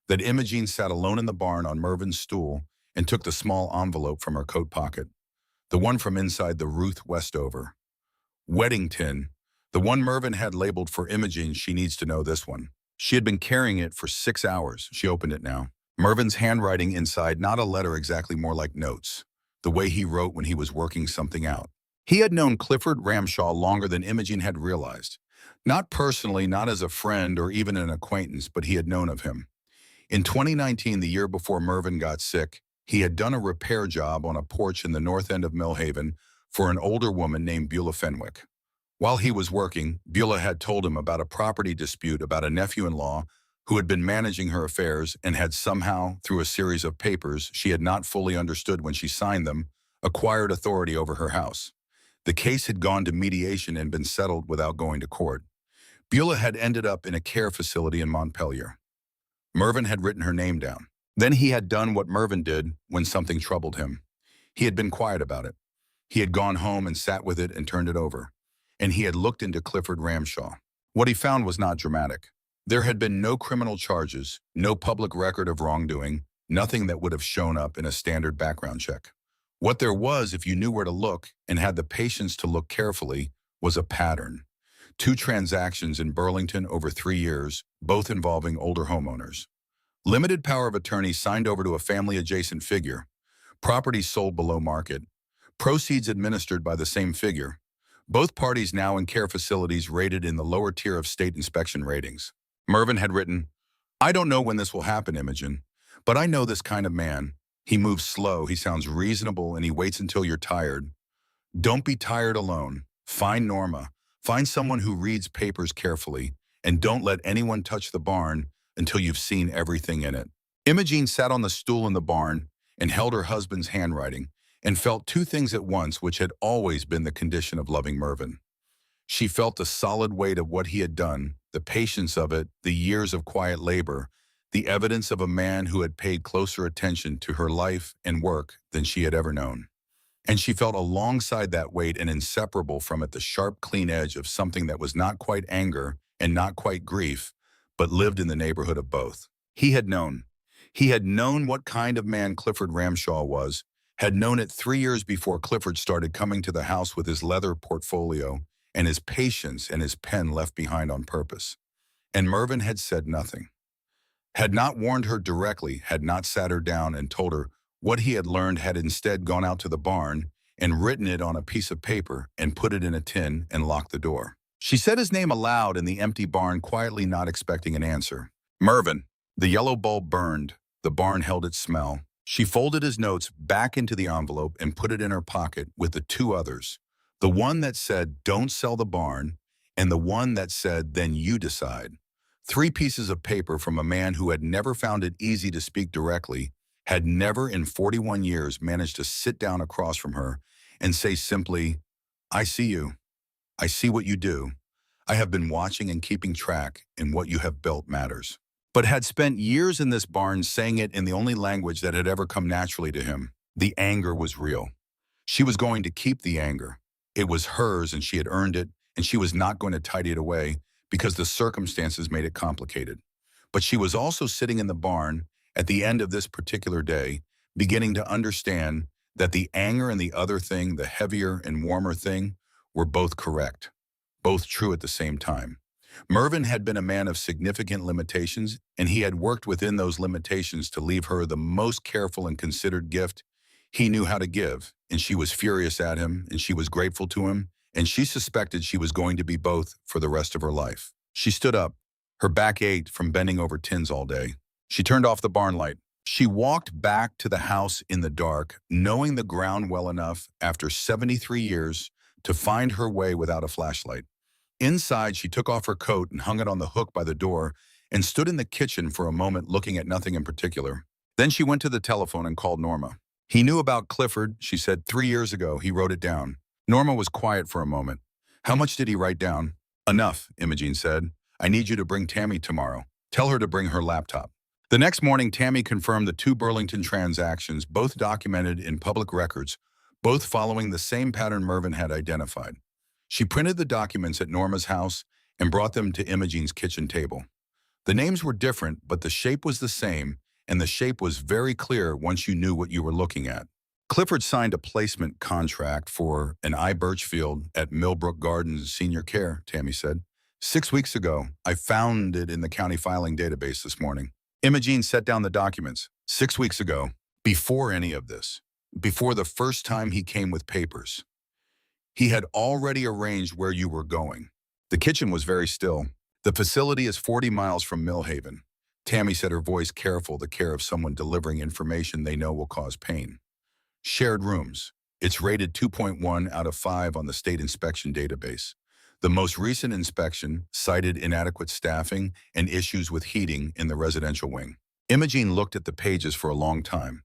that Imogen sat alone in the barn on Mervin's stool and took the small envelope from her coat pocket, the one from inside the Ruth Westover. Wedding tin, the one Mervin had labeled for Imogen. She needs to know this one. She had been carrying it for 6 hours. She opened it now. Mervin's handwriting inside, not a letter exactly, more like notes, the way he wrote when he was working something out. He had known Clifford Ramshaw longer than Imogen had realized. Not personally, not as a friend or even an acquaintance, but he had known of him. In 2019, the year before Mervin got sick, he had done a repair job on a porch in the north end of Millhaven for an older woman named Beulah Fenwick. While he was working, Beulah had told him about a property dispute about a nephew-in-law who had been managing her affairs and had somehow, through a series of papers she had not fully understood when she signed them, acquired authority over her house. The case had gone to mediation and been settled without going to court. Beulah had ended up in a care facility in Montpelier. Mervin had written her name down. Then he had done what Mervin did when something troubled him. He had been quiet about it. He had gone home and sat with it and turned it over. And he had looked into Clifford Ramshaw. What he found was not dramatic. There had been no criminal charges, no public record of wrongdoing, nothing that would have shown up in a standard background check. What there was, if you knew where to look and had the patience to look carefully, was a pattern. 2 transactions in Burlington over 3 years, both involving older homeowners. Limited power of attorney signed over to a family-adjacent figure. Properties sold below market. Proceeds administered by the same figure. Both parties now in care facilities rated in the lower tier of state inspection ratings. Mervin had written, I don't know when this will happen, Imogen, but I know this kind of man. He moves slow, he sounds reasonable, and he waits until you're tired. Don't be tired alone. Find Norma. Find someone who reads papers carefully, and don't let anyone touch the barn until you've seen everything in it. Imogen sat on the stool in the barn and held her husband's handwriting and felt 2 things at once which had always been the condition of loving Mervin. She felt the solid weight of what he had done, the patience of it, the years of quiet labor, the evidence of a man who had paid closer attention to her life and work than she had ever known. And she felt alongside that weight and inseparable from it the sharp, clean edge of something that was not quite anger and not quite grief, but lived in the neighborhood of both. He had known. He had known what kind of man Clifford Ramshaw was, had known it 3 years before Clifford started coming to the house with his leather portfolio and his patience and his pen left behind on purpose. And Mervyn had said nothing, had not warned her directly, had not sat her down and told her what he had learned, had instead gone out to the barn and written it on a piece of paper and put it in a tin and locked the door. She said his name aloud in the empty barn, quietly, not expecting an answer. Mervyn. The yellow bulb burned. The barn held its smell. She folded his notes back into the envelope and put it in her pocket with the two others. The one that said, "Don't sell the barn," and the one that said, "Then you decide." 3 pieces of paper from a man who had never found it easy to speak directly, had never in 41 years managed to sit down across from her and say simply, "I see you. I see what you do. I have been watching and keeping track, and what you have built matters." But had spent years in this barn saying it in the only language that had ever come naturally to him. The anger was real. She was going to keep the anger. It was hers and she had earned it, and she was not going to tidy it away because the circumstances made it complicated. But she was also sitting in the barn at the end of this particular day, beginning to understand that the anger and the other thing, the heavier and warmer thing, were both correct, both true at the same time. Mervyn had been a man of significant limitations, and he had worked within those limitations to leave her the most careful and considered gift he knew how to give. And she was furious at him, and she was grateful to him, and she suspected she was going to be both for the rest of her life. She stood up. Her back ached from bending over tins all day. She turned off the barn light. She walked back to the house in the dark, knowing the ground well enough after 73 years to find her way without a flashlight. Inside, she took off her coat and hung it on the hook by the door and stood in the kitchen for a moment looking at nothing in particular. Then she went to the telephone and called Norma. "He knew about Clifford," she said. 3 years ago, he wrote it down." Norma was quiet for a moment. "How much did he write down?" "Enough," Imogene said. "I need you to bring Tammy tomorrow. Tell her to bring her laptop." The next morning, Tammy confirmed the 2 Burlington transactions, both documented in public records, both following the same pattern Mervyn had identified. She printed the documents at Norma's house and brought them to Imogene's kitchen table. The names were different, but the shape was the same, and the shape was very clear once you knew what you were looking at. Clifford signed a placement contract for an I. Birchfield at Millbrook Gardens Senior Care, Tammy said. 6 weeks ago, I found it in the county filing database this morning. Imogene set down the documents. 6 weeks ago, before any of this, before the first time he came with papers. He had already arranged where you were going. The kitchen was very still. The facility is 40 miles from Millhaven. Tammy said, her voice careful, the care of someone delivering information they know will cause pain. Shared rooms. It's rated 2.1 out of 5 on the state inspection database. The most recent inspection cited inadequate staffing and issues with heating in the residential wing. Imogene looked at the pages for a long time.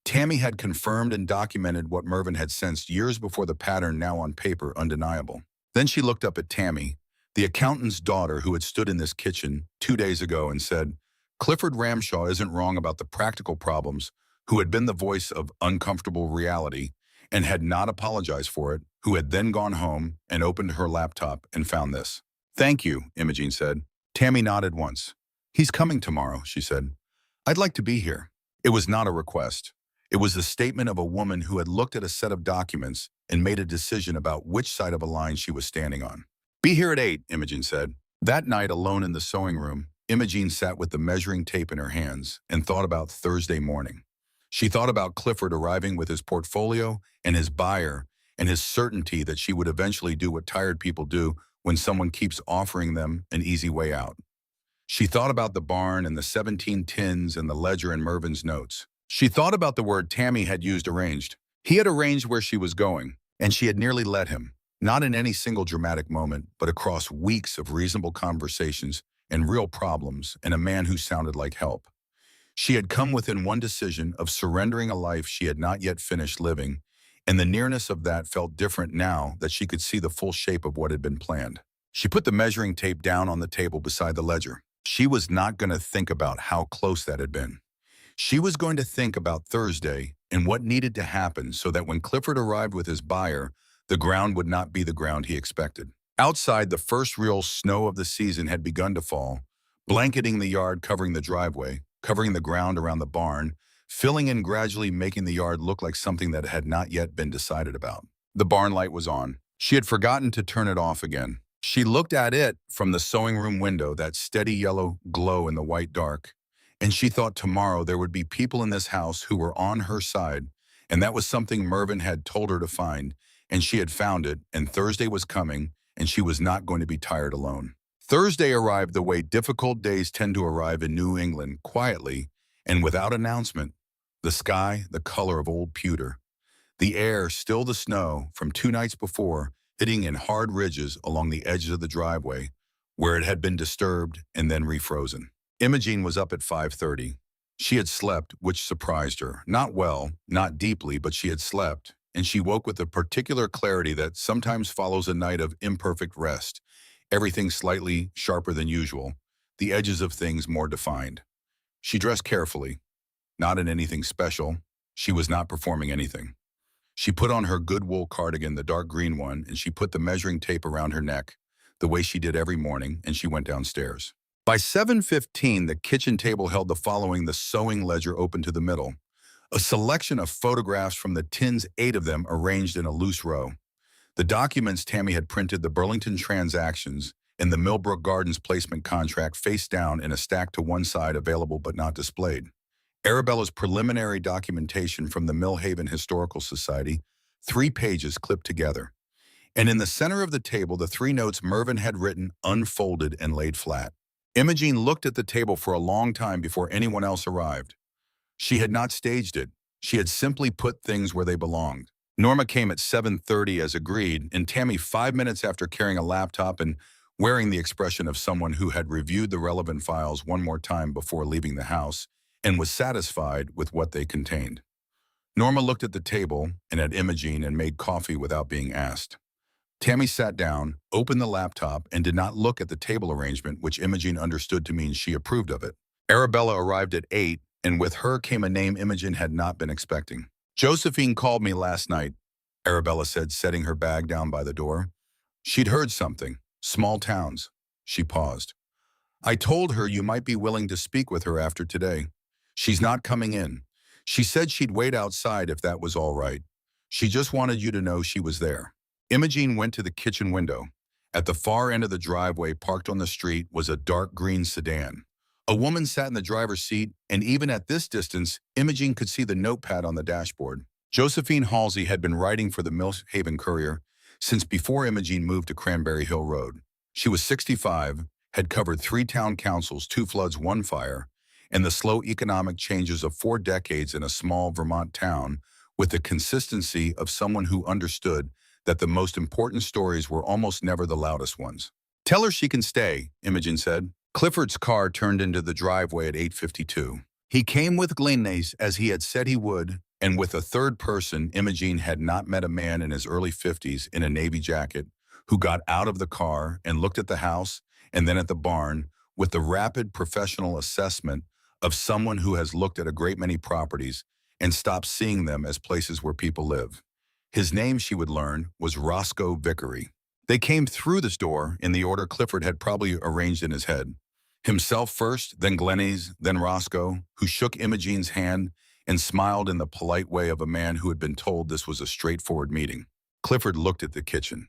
Tammy had confirmed and documented what Mervyn had sensed years before, the pattern now on paper undeniable. Then she looked up at Tammy, the accountant's daughter who had stood in this kitchen 2 days ago and said, "Clifford Ramshaw isn't wrong about the practical problems," who had been the voice of uncomfortable reality and had not apologized for it, who had then gone home and opened her laptop and found this. "Thank you," Imogene said. Tammy nodded once. "He's coming tomorrow," she said. "I'd like to be here." It was not a request. It was the statement of a woman who had looked at a set of documents and made a decision about which side of a line she was standing on. "Be here at 8, Imogene said. That night, alone in the sewing room, Imogene sat with the measuring tape in her hands and thought about Thursday morning. She thought about Clifford arriving with his portfolio and his buyer and his certainty that she would eventually do what tired people do when someone keeps offering them an easy way out. She thought about the barn and the 17 tins and the ledger in Mervyn's notes. She thought about the word Tammy had used, arranged. He had arranged where she was going, and she had nearly let him, not in any single dramatic moment, but across weeks of reasonable conversations and real problems, and a man who sounded like help. She had come within one decision of surrendering a life she had not yet finished living, and the nearness of that felt different now that she could see the full shape of what had been planned. She put the measuring tape down on the table beside the ledger. She was not going to think about how close that had been. She was going to think about Thursday and what needed to happen so that when Clifford arrived with his buyer, the ground would not be the ground he expected. Outside, the first real snow of the season had begun to fall, blanketing the yard, covering the driveway, covering the ground around the barn, filling in gradually, making the yard look like something that had not yet been decided about. The barn light was on. She had forgotten to turn it off again. She looked at it from the sewing room window, that steady yellow glow in the white dark, and she thought tomorrow there would be people in this house who were on her side, and that was something Mervyn had told her to find, and she had found it, and Thursday was coming, and she was not going to be tired alone. Thursday arrived the way difficult days tend to arrive in New England, quietly and without announcement. The sky, the color of old pewter. The air, still the snow from 2 nights before, hitting in hard ridges along the edges of the driveway, where it had been disturbed and then refrozen. Imogene was up at 5:30. She had slept, which surprised her. Not well, not deeply, but she had slept, and she woke with the particular clarity that sometimes follows a night of imperfect rest, everything slightly sharper than usual, the edges of things more defined. She dressed carefully, not in anything special. She was not performing anything. She put on her good wool cardigan, the dark green one, and she put the measuring tape around her neck, the way she did every morning, and she went downstairs. By 7:15, the kitchen table held the following: the sewing ledger open to the middle, a selection of photographs from the tins, 8 of them arranged in a loose row. The documents Tammy had printed, the Burlington transactions, and the Millbrook Gardens placement contract face down in a stack to one side, available but not displayed. Arabella's preliminary documentation from the Millhaven Historical Society, 3 pages clipped together. And in the center of the table, the 3 notes Mervyn had written, unfolded and laid flat. Imogene looked at the table for a long time before anyone else arrived. She had not staged it. She had simply put things where they belonged. Norma came at 7:30 as agreed, and Tammy 5 minutes after, carrying a laptop and wearing the expression of someone who had reviewed the relevant files one more time before leaving the house and was satisfied with what they contained. Norma looked at the table and at Imogene and made coffee without being asked. Tammy sat down, opened the laptop, and did not look at the table arrangement, which Imogene understood to mean she approved of it. Arabella arrived at 8, and with her came a name Imogen had not been expecting. "Josephine called me last night," Arabella said, setting her bag down by the door. "She'd heard something. Small towns." She paused. "I told her you might be willing to speak with her after today. She's not coming in. She said she'd wait outside if that was all right. She just wanted you to know she was there." Imogene went to the kitchen window. At the far end of the driveway, parked on the street, was a dark green sedan. A woman sat in the driver's seat, and even at this distance, Imogene could see the notepad on the dashboard. Josephine Halsey had been writing for the Millhaven Courier since before Imogene moved to Cranberry Hill Road. She was 65, had covered 3 town councils, 2 floods, 1 fire, and the slow economic changes of 4 decades in a small Vermont town, with the consistency of someone who understood that the most important stories were almost never the loudest ones. "Tell her she can stay," Imogene said. Clifford's car turned into the driveway at 8:52. He came with Glennace, as he had said he would, and with a third person. Imogene had not met a man in his early 50s in a navy jacket who got out of the car and looked at the house and then at the barn with the rapid professional assessment of someone who has looked at a great many properties and stopped seeing them as places where people live. His name, she would learn, was Roscoe Vickery. They came through this door in the order Clifford had probably arranged in his head. Himself first, then Glennace, then Roscoe, who shook Imogene's hand and smiled in the polite way of a man who had been told this was a straightforward meeting. Clifford looked at the kitchen.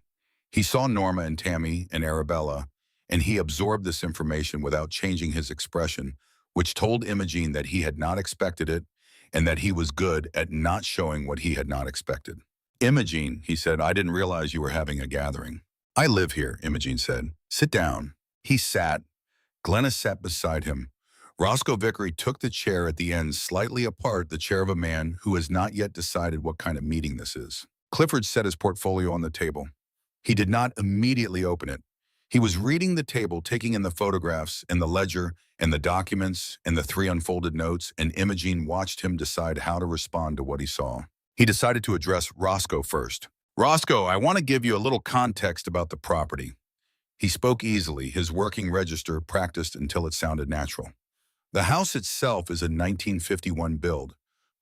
He saw Norma and Tammy and Arabella, and he absorbed this information without changing his expression, which told Imogene that he had not expected it and that he was good at not showing what he had not expected. "Imogene," he said, "I didn't realize you were having a gathering." "I live here," Imogene said. "Sit down." He sat. Glennace sat beside him. Roscoe Vickery took the chair at the end, slightly apart, the chair of a man who has not yet decided what kind of meeting this is. Clifford set his portfolio on the table. He did not immediately open it. He was reading the table, taking in the photographs and the ledger and the documents and the 3 unfolded notes, and Imogene watched him decide how to respond to what he saw. He decided to address Roscoe first. "Roscoe, I want to give you a little context about the property." He spoke easily, his working register practiced until it sounded natural. "The house itself is a 1951 build.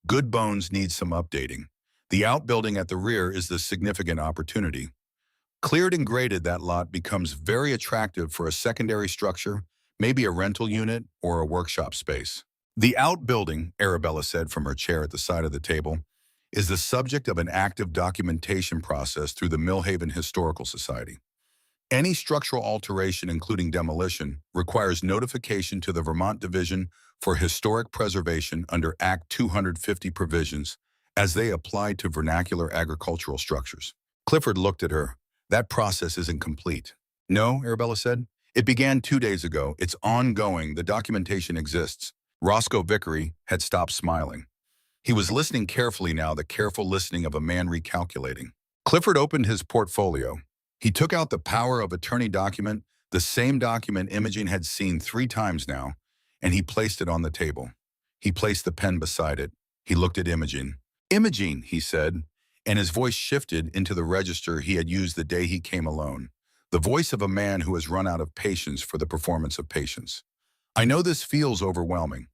Good bones need some updating. The outbuilding at the rear is the significant opportunity. Cleared and graded, that lot becomes very attractive for a secondary structure, maybe a rental unit or a workshop space. The outbuilding, Arabella said from her chair at the side of the table, is the subject of an active documentation process through the Millhaven Historical Society. Any structural alteration, including demolition, requires notification to the Vermont Division for Historic Preservation under Act 250 provisions as they apply to vernacular agricultural structures. Clifford looked at her. That process isn't complete. No, Arabella said. It began 2 days ago. It's ongoing. The documentation exists. Roscoe Vickery had stopped smiling. He was listening carefully now, the careful listening of a man recalculating. Clifford opened his portfolio. He took out the power of attorney document, the same document Imogene had seen 3 times now, and he placed it on the table. He placed the pen beside it. He looked at Imogene. Imogene, he said, and his voice shifted into the register he had used the day he came alone, the voice of a man who has run out of patience for the performance of patience. I know this feels overwhelming.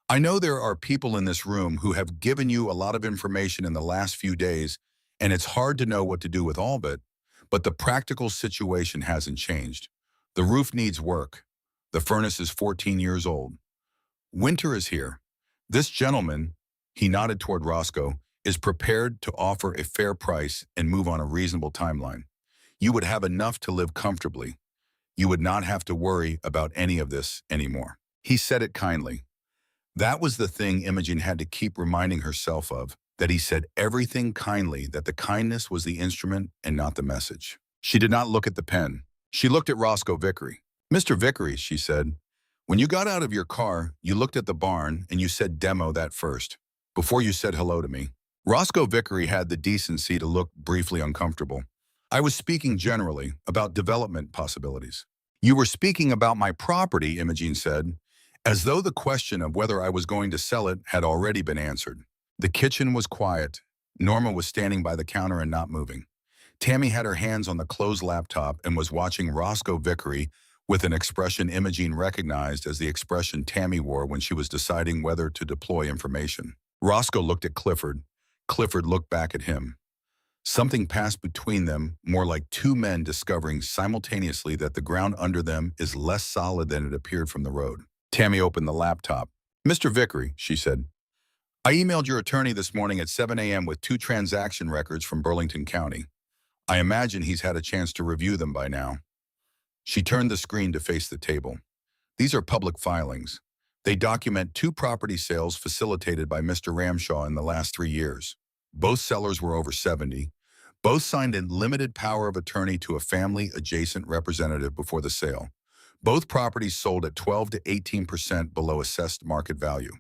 I know there are people in this room who have given you a lot of information in the last few days, and it's hard to know what to do with all of it, but the practical situation hasn't changed. The roof needs work. The furnace is 14 years old. Winter is here. This gentleman, he nodded toward Roscoe, is prepared to offer a fair price and move on a reasonable timeline. You would have enough to live comfortably. You would not have to worry about any of this anymore. He said it kindly. That was the thing Imogene had to keep reminding herself of, that he said everything kindly, that the kindness was the instrument and not the message. She did not look at the pen. She looked at Roscoe Vickery. Mr. Vickery, she said, when you got out of your car, you looked at the barn and you said demo that first, before you said hello to me. Roscoe Vickery had the decency to look briefly uncomfortable. I was speaking generally about development possibilities. You were speaking about my property, Imogene said, as though the question of whether I was going to sell it had already been answered. The kitchen was quiet. Norma was standing by the counter and not moving. Tammy had her hands on the closed laptop and was watching Roscoe Vickery with an expression Imogene recognized as the expression Tammy wore when she was deciding whether to deploy information. Roscoe looked at Clifford. Clifford looked back at him. Something passed between them, more like 2 men discovering simultaneously that the ground under them is less solid than it appeared from the road. Tammy opened the laptop. Mr. Vickery, she said, I emailed your attorney this morning at 7 a.m. with 2 transaction records from Burlington County. I imagine he's had a chance to review them by now. She turned the screen to face the table. These are public filings. They document 2 property sales facilitated by Mr. Ramshaw in the last 3 years. Both sellers were over 70. Both signed in limited power of attorney to a family-adjacent representative before the sale. Both properties sold at 12 to 18% below assessed market value.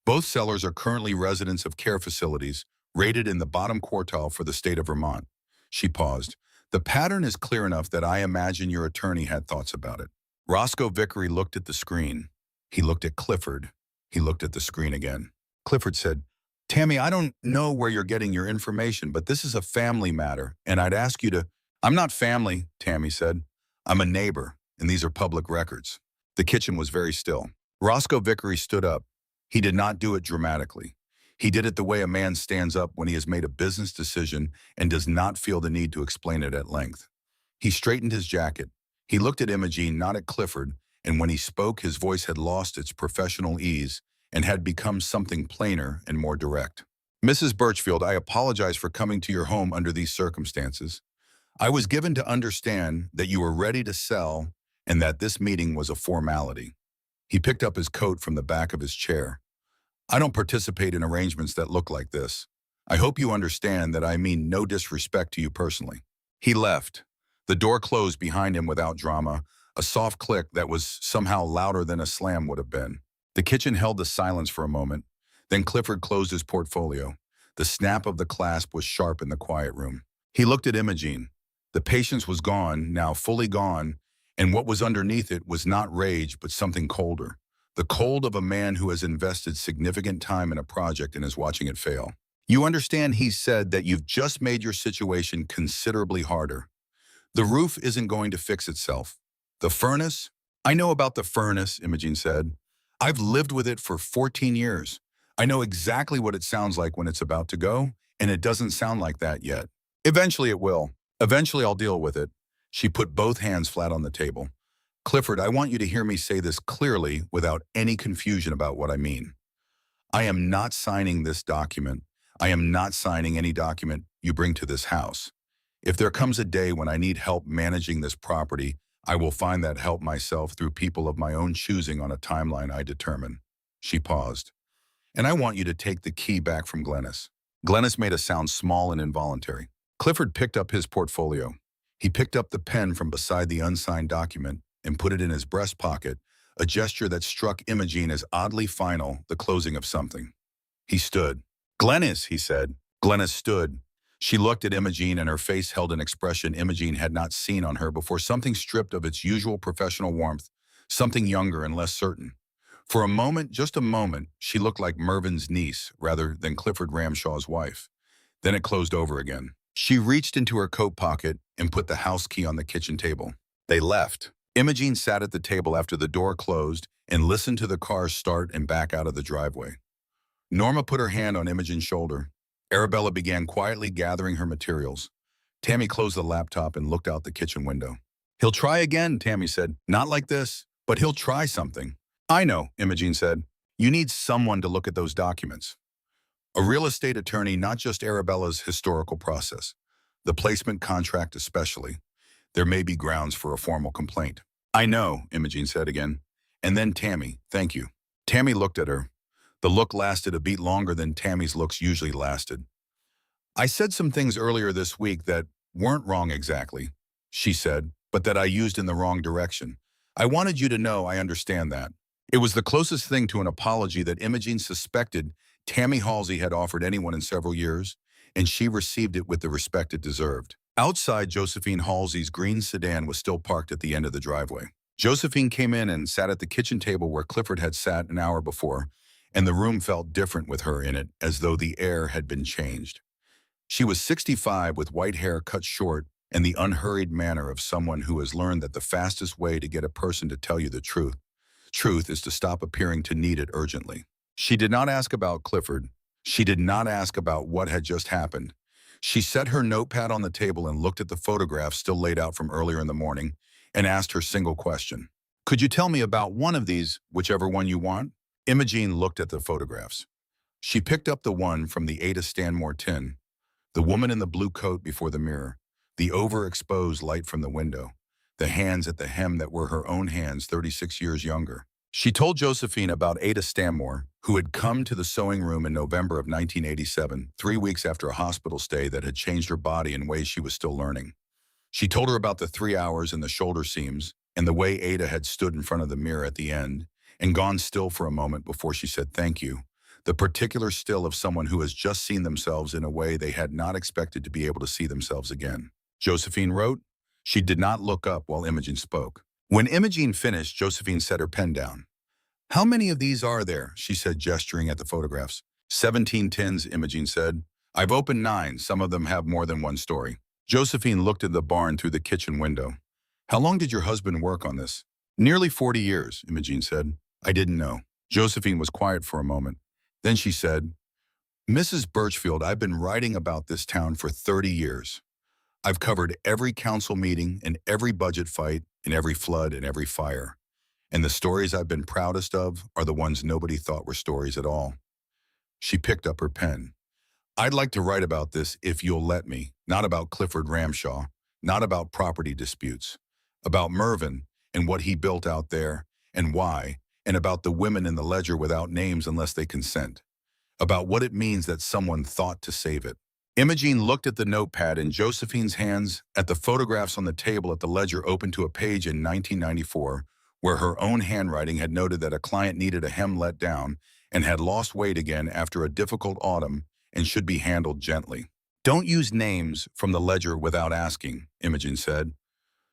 Both sellers are currently residents of care facilities, rated in the bottom quartile for the state of Vermont. She paused. The pattern is clear enough that I imagine your attorney had thoughts about it. Roscoe Vickery looked at the screen. He looked at Clifford. He looked at the screen again. Clifford said, Tammy, I don't know where you're getting your information, but this is a family matter, and I'd ask you to— I'm not family, Tammy said. I'm a neighbor, and these are public records. The kitchen was very still. Roscoe Vickery stood up. He did not do it dramatically. He did it the way a man stands up when he has made a business decision and does not feel the need to explain it at length. He straightened his jacket. He looked at Imogene, not at Clifford, and when he spoke, his voice had lost its professional ease and had become something plainer and more direct. Mrs. Birchfield, I apologize for coming to your home under these circumstances. I was given to understand that you were ready to sell and that this meeting was a formality. He picked up his coat from the back of his chair. I don't participate in arrangements that look like this. I hope you understand that I mean no disrespect to you personally. He left. The door closed behind him without drama, a soft click that was somehow louder than a slam would have been. The kitchen held the silence for a moment. Then Clifford closed his portfolio. The snap of the clasp was sharp in the quiet room. He looked at Imogene. The patience was gone, now fully gone, and what was underneath it was not rage, but something colder. The cold of a man who has invested significant time in a project and is watching it fail. You understand, he said, that you've just made your situation considerably harder. The roof isn't going to fix itself. The furnace? I know about the furnace, Imogene said. I've lived with it for 14 years. I know exactly what it sounds like when it's about to go, and it doesn't sound like that yet. Eventually it will. Eventually I'll deal with it. She put both hands flat on the table. Clifford, I want you to hear me say this clearly without any confusion about what I mean. I am not signing this document. I am not signing any document you bring to this house. If there comes a day when I need help managing this property, I will find that help myself through people of my own choosing on a timeline I determine. She paused. And I want you to take the key back from Glennis. Glennis made a sound small and involuntary. Clifford picked up his portfolio. He picked up the pen from beside the unsigned document and put it in his breast pocket, a gesture that struck Imogene as oddly final, the closing of something. He stood. Glennis, he said. Glennis stood. She looked at Imogene and her face held an expression Imogene had not seen on her before, something stripped of its usual professional warmth, something younger and less certain. For a moment, just a moment, she looked like Mervyn's niece rather than Clifford Ramshaw's wife. Then it closed over again. She reached into her coat pocket and put the house key on the kitchen table. They left. Imogene sat at the table after the door closed and listened to the car start and back out of the driveway. Norma put her hand on Imogene's shoulder. Arabella began quietly gathering her materials. Tammy closed the laptop and looked out the kitchen window. He'll try again, Tammy said. Not like this, but he'll try something. I know, Imogene said. You need someone to look at those documents. A real estate attorney, not just Arabella's historical process. The placement contract especially. There may be grounds for a formal complaint. I know, Imogene said again. And then Tammy, thank you. Tammy looked at her. The look lasted a beat longer than Tammy's looks usually lasted. I said some things earlier this week that weren't wrong exactly, she said, but that I used in the wrong direction. I wanted you to know I understand that. It was the closest thing to an apology that Imogene suspected Tammy Halsey had offered anyone in several years, and she received it with the respect it deserved. Outside, Josephine Halsey's green sedan was still parked at the end of the driveway. Josephine came in and sat at the kitchen table where Clifford had sat an hour before, and the room felt different with her in it, as though the air had been changed. She was 65 with white hair cut short and the unhurried manner of someone who has learned that the fastest way to get a person to tell you the truth is to stop appearing to need it urgently. She did not ask about Clifford. She did not ask about what had just happened. She set her notepad on the table and looked at the photographs still laid out from earlier in the morning and asked her single question. Could you tell me about one of these, whichever one you want? Imogene looked at the photographs. She picked up the one from the Ada Stanmore tin, the woman in the blue coat before the mirror, the overexposed light from the window, the hands at the hem that were her own hands 36 years younger. She told Josephine about Ada Stanmore, who had come to the sewing room in November of 1987, 3 weeks after a hospital stay that had changed her body in ways she was still learning. She told her about the 3 hours in the shoulder seams and the way Ada had stood in front of the mirror at the end and gone still for a moment before she said thank you, the particular still of someone who has just seen themselves in a way they had not expected to be able to see themselves again. Josephine wrote. She did not look up while Imogene spoke. When Imogene finished, Josephine set her pen down. How many of these are there? She said, gesturing at the photographs. 17 tins, Imogene said. I've opened 9. Some of them have more than one story. Josephine looked at the barn through the kitchen window. How long did your husband work on this? Nearly 40 years, Imogene said. I didn't know. Josephine was quiet for a moment. Then she said, Mrs. Birchfield, I've been writing about this town for 30 years. I've covered every council meeting and every budget fight and every flood and every fire. And the stories I've been proudest of are the ones nobody thought were stories at all. She picked up her pen. I'd like to write about this if you'll let me, not about Clifford Ramshaw, not about property disputes, about Mervyn and what he built out there and why, and about the women in the ledger without names unless they consent, about what it means that someone thought to save it. Imogene looked at the notepad in Josephine's hands, at the photographs on the table at the ledger open to a page in 1994, where her own handwriting had noted that a client needed a hem let down and had lost weight again after a difficult autumn and should be handled gently. Don't use names from the ledger without asking, Imogene said.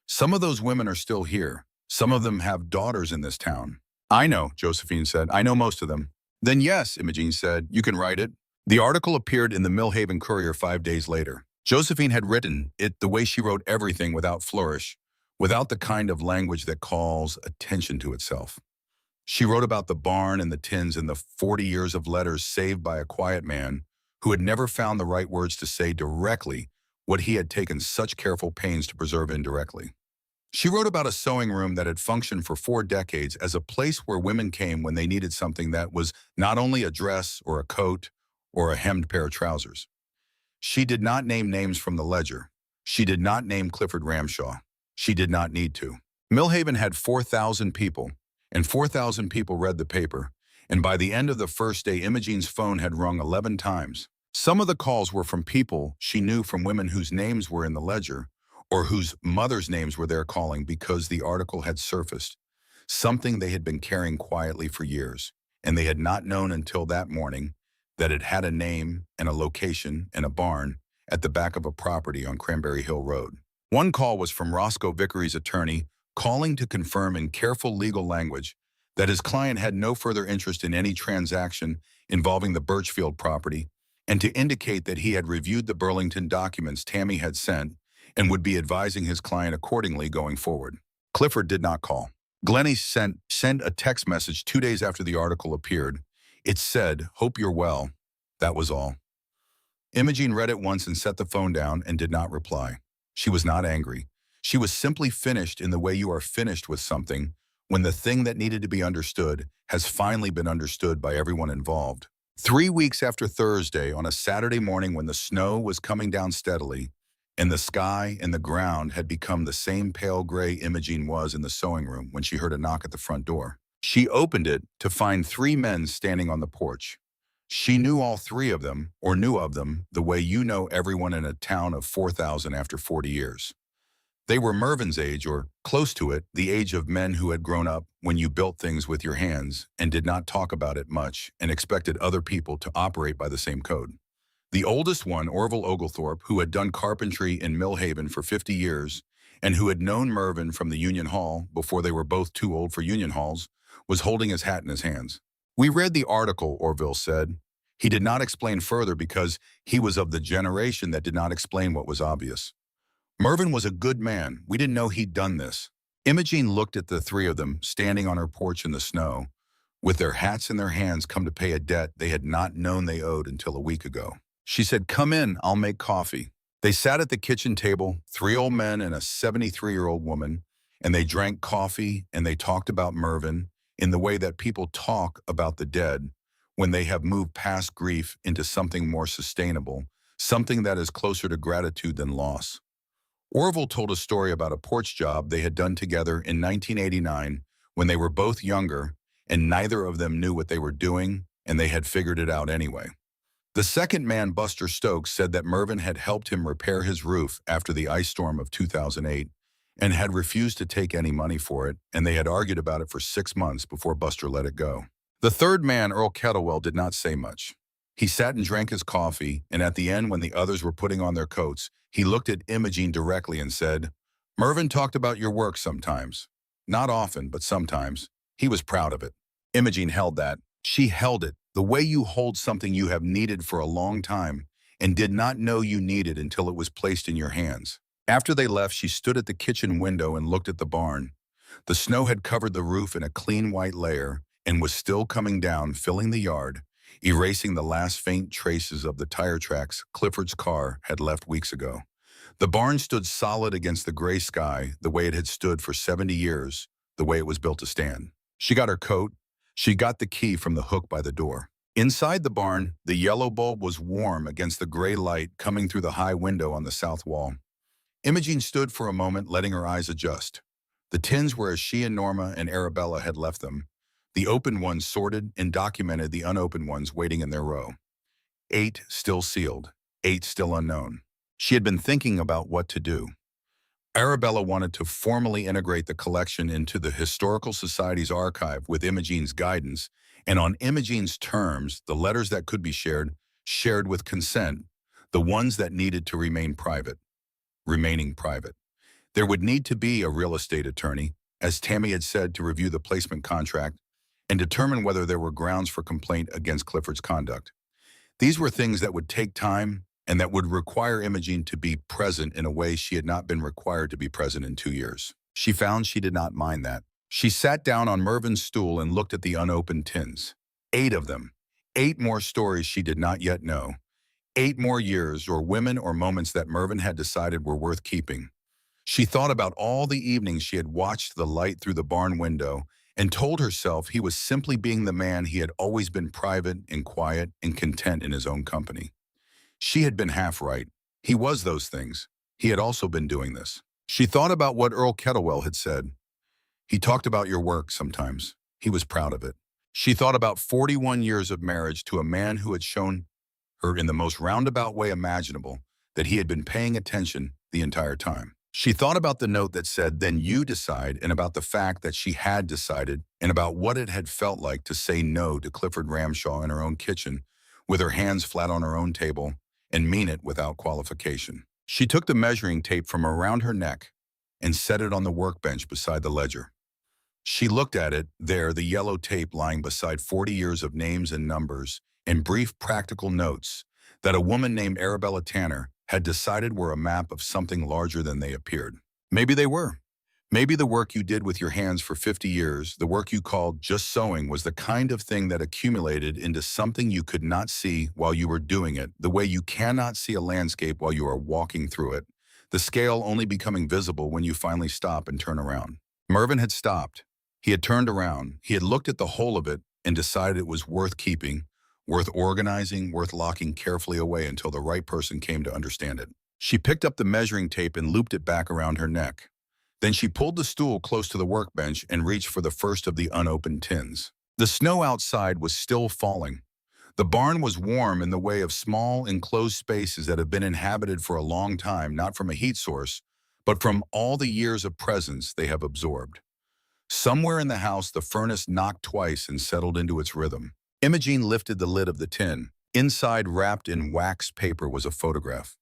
Some of those women are still here. Some of them have daughters in this town. I know, Josephine said. I know most of them. Then yes, Imogene said, you can write it. The article appeared in the Millhaven Courier 5 days later. Josephine had written it the way she wrote everything, without flourish, without the kind of language that calls attention to itself. She wrote about the barn and the tins and the 40 years of letters saved by a quiet man who had never found the right words to say directly what he had taken such careful pains to preserve indirectly. She wrote about a sewing room that had functioned for 4 decades as a place where women came when they needed something that was not only a dress or a coat or a hemmed pair of trousers. She did not name names from the ledger. She did not name Clifford Ramshaw. She did not need to. Millhaven had 4,000 people, and 4,000 people read the paper, and by the end of the first day, Imogene's phone had rung 11 times. Some of the calls were from people she knew from women whose names were in the ledger, or whose mothers' names were there calling because the article had surfaced, something they had been carrying quietly for years, and they had not known until that morning that it had a name and a location and a barn at the back of a property on Cranberry Hill Road. One call was from Roscoe Vickery's attorney, calling to confirm in careful legal language that his client had no further interest in any transaction involving the Birchfield property, and to indicate that he had reviewed the Burlington documents Tammy had sent and would be advising his client accordingly going forward. Clifford did not call. Glennie sent a text message 2 days after the article appeared. It said, "Hope you're well." That was all. Imogene read it once and set the phone down and did not reply. She was not angry. She was simply finished in the way you are finished with something when the thing that needed to be understood has finally been understood by everyone involved. 3 weeks after Thursday, on a Saturday morning when the snow was coming down steadily, and the sky and the ground had become the same pale gray Imogene was in the sewing room when she heard a knock at the front door. She opened it to find 3 men standing on the porch. She knew all 3 of them, or knew of them, the way you know everyone in a town of 4,000 after 40 years. They were Mervyn's age, or close to it, the age of men who had grown up when you built things with your hands and did not talk about it much and expected other people to operate by the same code. The oldest one, Orville Oglethorpe, who had done carpentry in Millhaven for 50 years and who had known Mervyn from the Union Hall before they were both too old for Union Halls, was holding his hat in his hands. "We read the article," Orville said. He did not explain further because he was of the generation that did not explain what was obvious. "Mervyn was a good man. We didn't know he'd done this." Imogene looked at the 3 of them standing on her porch in the snow, with their hats in their hands, come to pay a debt they had not known they owed until a week ago. She said, "Come in, I'll make coffee." They sat at the kitchen table, 3 old men and a 73-year-old woman, and they drank coffee and they talked about Mervyn in the way that people talk about the dead when they have moved past grief into something more sustainable, something that is closer to gratitude than loss. Orville told a story about a porch job they had done together in 1989 when they were both younger and neither of them knew what they were doing, and they had figured it out anyway. The second man, Buster Stokes, said that Mervyn had helped him repair his roof after the ice storm of 2008 and had refused to take any money for it, and they had argued about it for 6 months before Buster let it go. The third man, Earl Kettlewell, did not say much. He sat and drank his coffee, and at the end, when the others were putting on their coats, he looked at Imogene directly and said, "Mervyn talked about your work sometimes. Not often, but sometimes. He was proud of it." Imogene held that. She held it, the way you hold something you have needed for a long time and did not know you needed until it was placed in your hands. After they left, she stood at the kitchen window and looked at the barn. The snow had covered the roof in a clean white layer and was still coming down, filling the yard, erasing the last faint traces of the tire tracks Clifford's car had left weeks ago. The barn stood solid against the gray sky, the way it had stood for 70 years, the way it was built to stand. She got her coat. She got the key from the hook by the door. Inside the barn, the yellow bulb was warm against the gray light coming through the high window on the south wall. Imogene stood for a moment, letting her eyes adjust. The tins were as she and Norma and Arabella had left them. The open ones sorted and documented the unopened ones waiting in their row. 8 still sealed, 8 still unknown. She had been thinking about what to do. Arabella wanted to formally integrate the collection into the Historical Society's archive with Imogene's guidance, and on Imogene's terms, the letters that could be shared with consent, the ones that needed to remain private, remaining private. There would need to be a real estate attorney, as Tammy had said, to review the placement contract and determine whether there were grounds for complaint against Clifford's conduct. These were things that would take time and that would require Imogene to be present in a way she had not been required to be present in 2 years. She found she did not mind that. She sat down on Mervyn's stool and looked at the unopened tins. 8 of them. 8 more stories she did not yet know. 8 more years or women or moments that Mervyn had decided were worth keeping. She thought about all the evenings she had watched the light through the barn window and told herself he was simply being the man he had always been, private and quiet and content in his own company. She had been half right. He was those things. He had also been doing this. She thought about what Earl Kettlewell had said. He talked about your work sometimes. He was proud of it. She thought about 41 years of marriage to a man who had shown her in the most roundabout way imaginable that he had been paying attention the entire time. She thought about the note that said, "Then you decide," and about the fact that she had decided, and about what it had felt like to say no to Clifford Ramshaw in her own kitchen, with her hands flat on her own table, and mean it without qualification. She took the measuring tape from around her neck and set it on the workbench beside the ledger. She looked at it, there, the yellow tape lying beside 40 years of names and numbers and brief practical notes that a woman named Arabella Tanner had decided were a map of something larger than they appeared. Maybe they were. Maybe the work you did with your hands for 50 years, the work you called just sewing, was the kind of thing that accumulated into something you could not see while you were doing it, the way you cannot see a landscape while you are walking through it, the scale only becoming visible when you finally stop and turn around. Mervyn had stopped. He had turned around. He had looked at the whole of it and decided it was worth keeping, worth organizing, worth locking carefully away until the right person came to understand it. She picked up the measuring tape and looped it back around her neck. Then she pulled the stool close to the workbench and reached for the first of the unopened tins. The snow outside was still falling. The barn was warm in the way of small, enclosed spaces that have been inhabited for a long time, not from a heat source, but from all the years of presence they have absorbed. Somewhere in the house, the furnace knocked twice and settled into its rhythm. Imogene lifted the lid of the tin. Inside, wrapped in wax paper, was a photograph.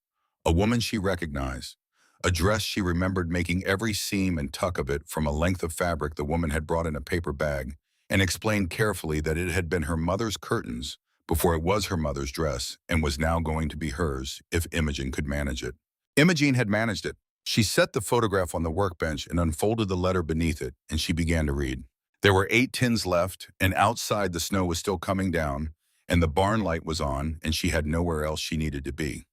A woman she recognized. A dress she remembered making every seam and tuck of it from a length of fabric the woman had brought in a paper bag and explained carefully that it had been her mother's curtains before it was her mother's dress and was now going to be hers if Imogen could manage it. Imogen had managed it. She set the photograph on the workbench and unfolded the letter beneath it, and she began to read. There were 8 tins left, and outside the snow was still coming down, and the barn light was on, and she had nowhere else she needed to be.